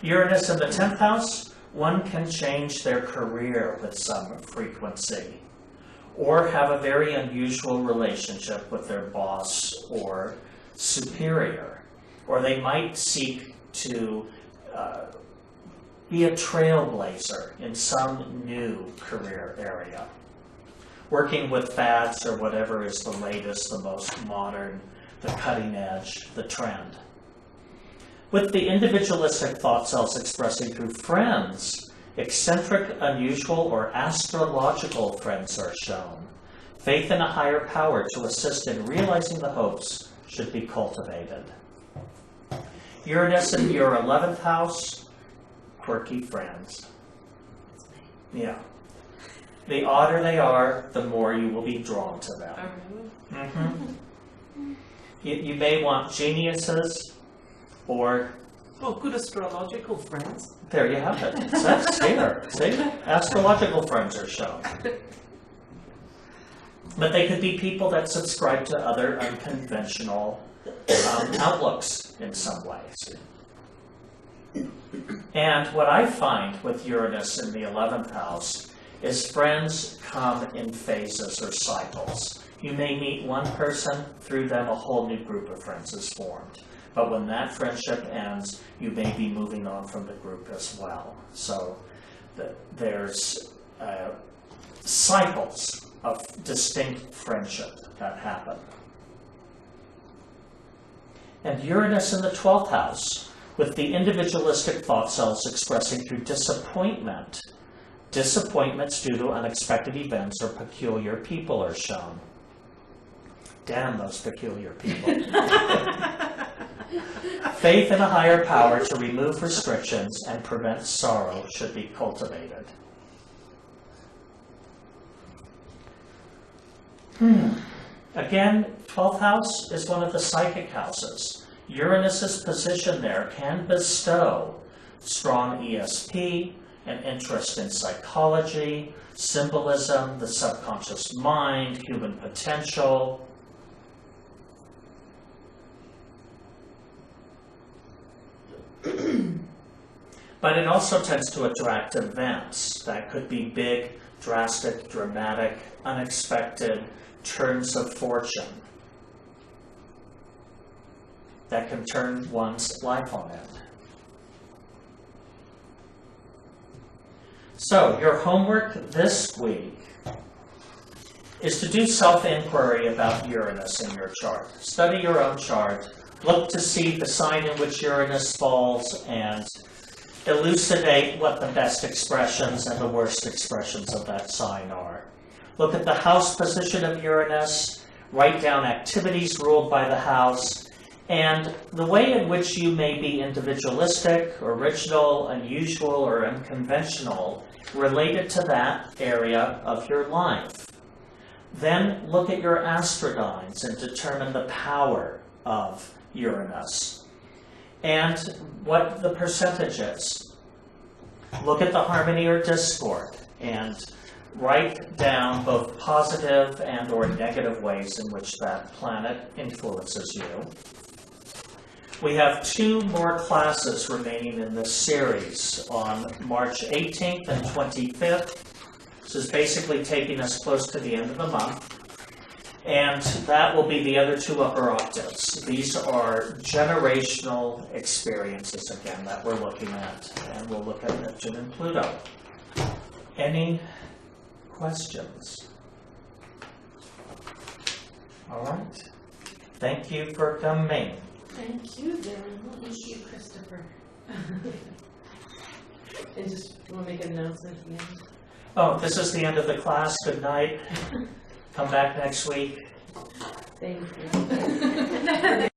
Uranus in the 10th house, one can change their career with some frequency or have a very unusual relationship with their boss or superior, or they might seek to be a trailblazer in some new career area, working with fads or whatever is the latest, the most modern, the cutting edge, the trend. With the individualistic thought cells expressing through friends, eccentric, unusual, or astrological friends are shown. Faith in a higher power to assist in realizing the hopes should be cultivated. Uranus in your 11th house, quirky friends. Yeah. The odder they are, the more you will be drawn to them. Mm-hmm. You may want geniuses or... Oh, good astrological friends. There you have it. That's here. See? Astrological friends are shown. But they could be people that subscribe to other unconventional outlooks in some ways. And what I find with Uranus in the 11th house is friends come in phases or cycles. You may meet one person, through them a whole new group of friends is formed. But when that friendship ends, you may be moving on from the group as well. So there's cycles of distinct friendship that happen. And Uranus in the 12th house, with the individualistic thought cells expressing through disappointment. Disappointments due to unexpected events or peculiar people are shown. Damn those peculiar people. Faith in a higher power to remove restrictions and prevent sorrow should be cultivated. Again, 12th house is one of the psychic houses. Uranus's position there can bestow strong ESP, an interest in psychology, symbolism, the subconscious mind, human potential. But it also tends to attract events that could be big, drastic, dramatic, unexpected turns of fortune that can turn one's life on end. So, your homework this week is to do self-inquiry about Uranus in your chart. Study your own chart, look to see the sign in which Uranus falls, and elucidate what the best expressions and the worst expressions of that sign are. Look at the house position of Uranus, write down activities ruled by the house, and the way in which you may be individualistic, original, unusual, or unconventional related to that area of your life. Then look at your astrodynes and determine the power of Uranus and what the percentage is. Look at the harmony or discord and write down both positive and or negative ways in which that planet influences you. We have 2 more classes remaining in this series on March 18th and 25th. This is basically taking us close to the end of the month. And that will be the other 2 upper octaves. These are generational experiences, again, that we're looking at. And we'll look at Neptune and Pluto. Any questions? All right. Thank you for coming. Thank you very much. Thank you, Christopher. And just want to make an announcement at the end. Oh, this is the end of the class. Good night. Come back next week. Thank you.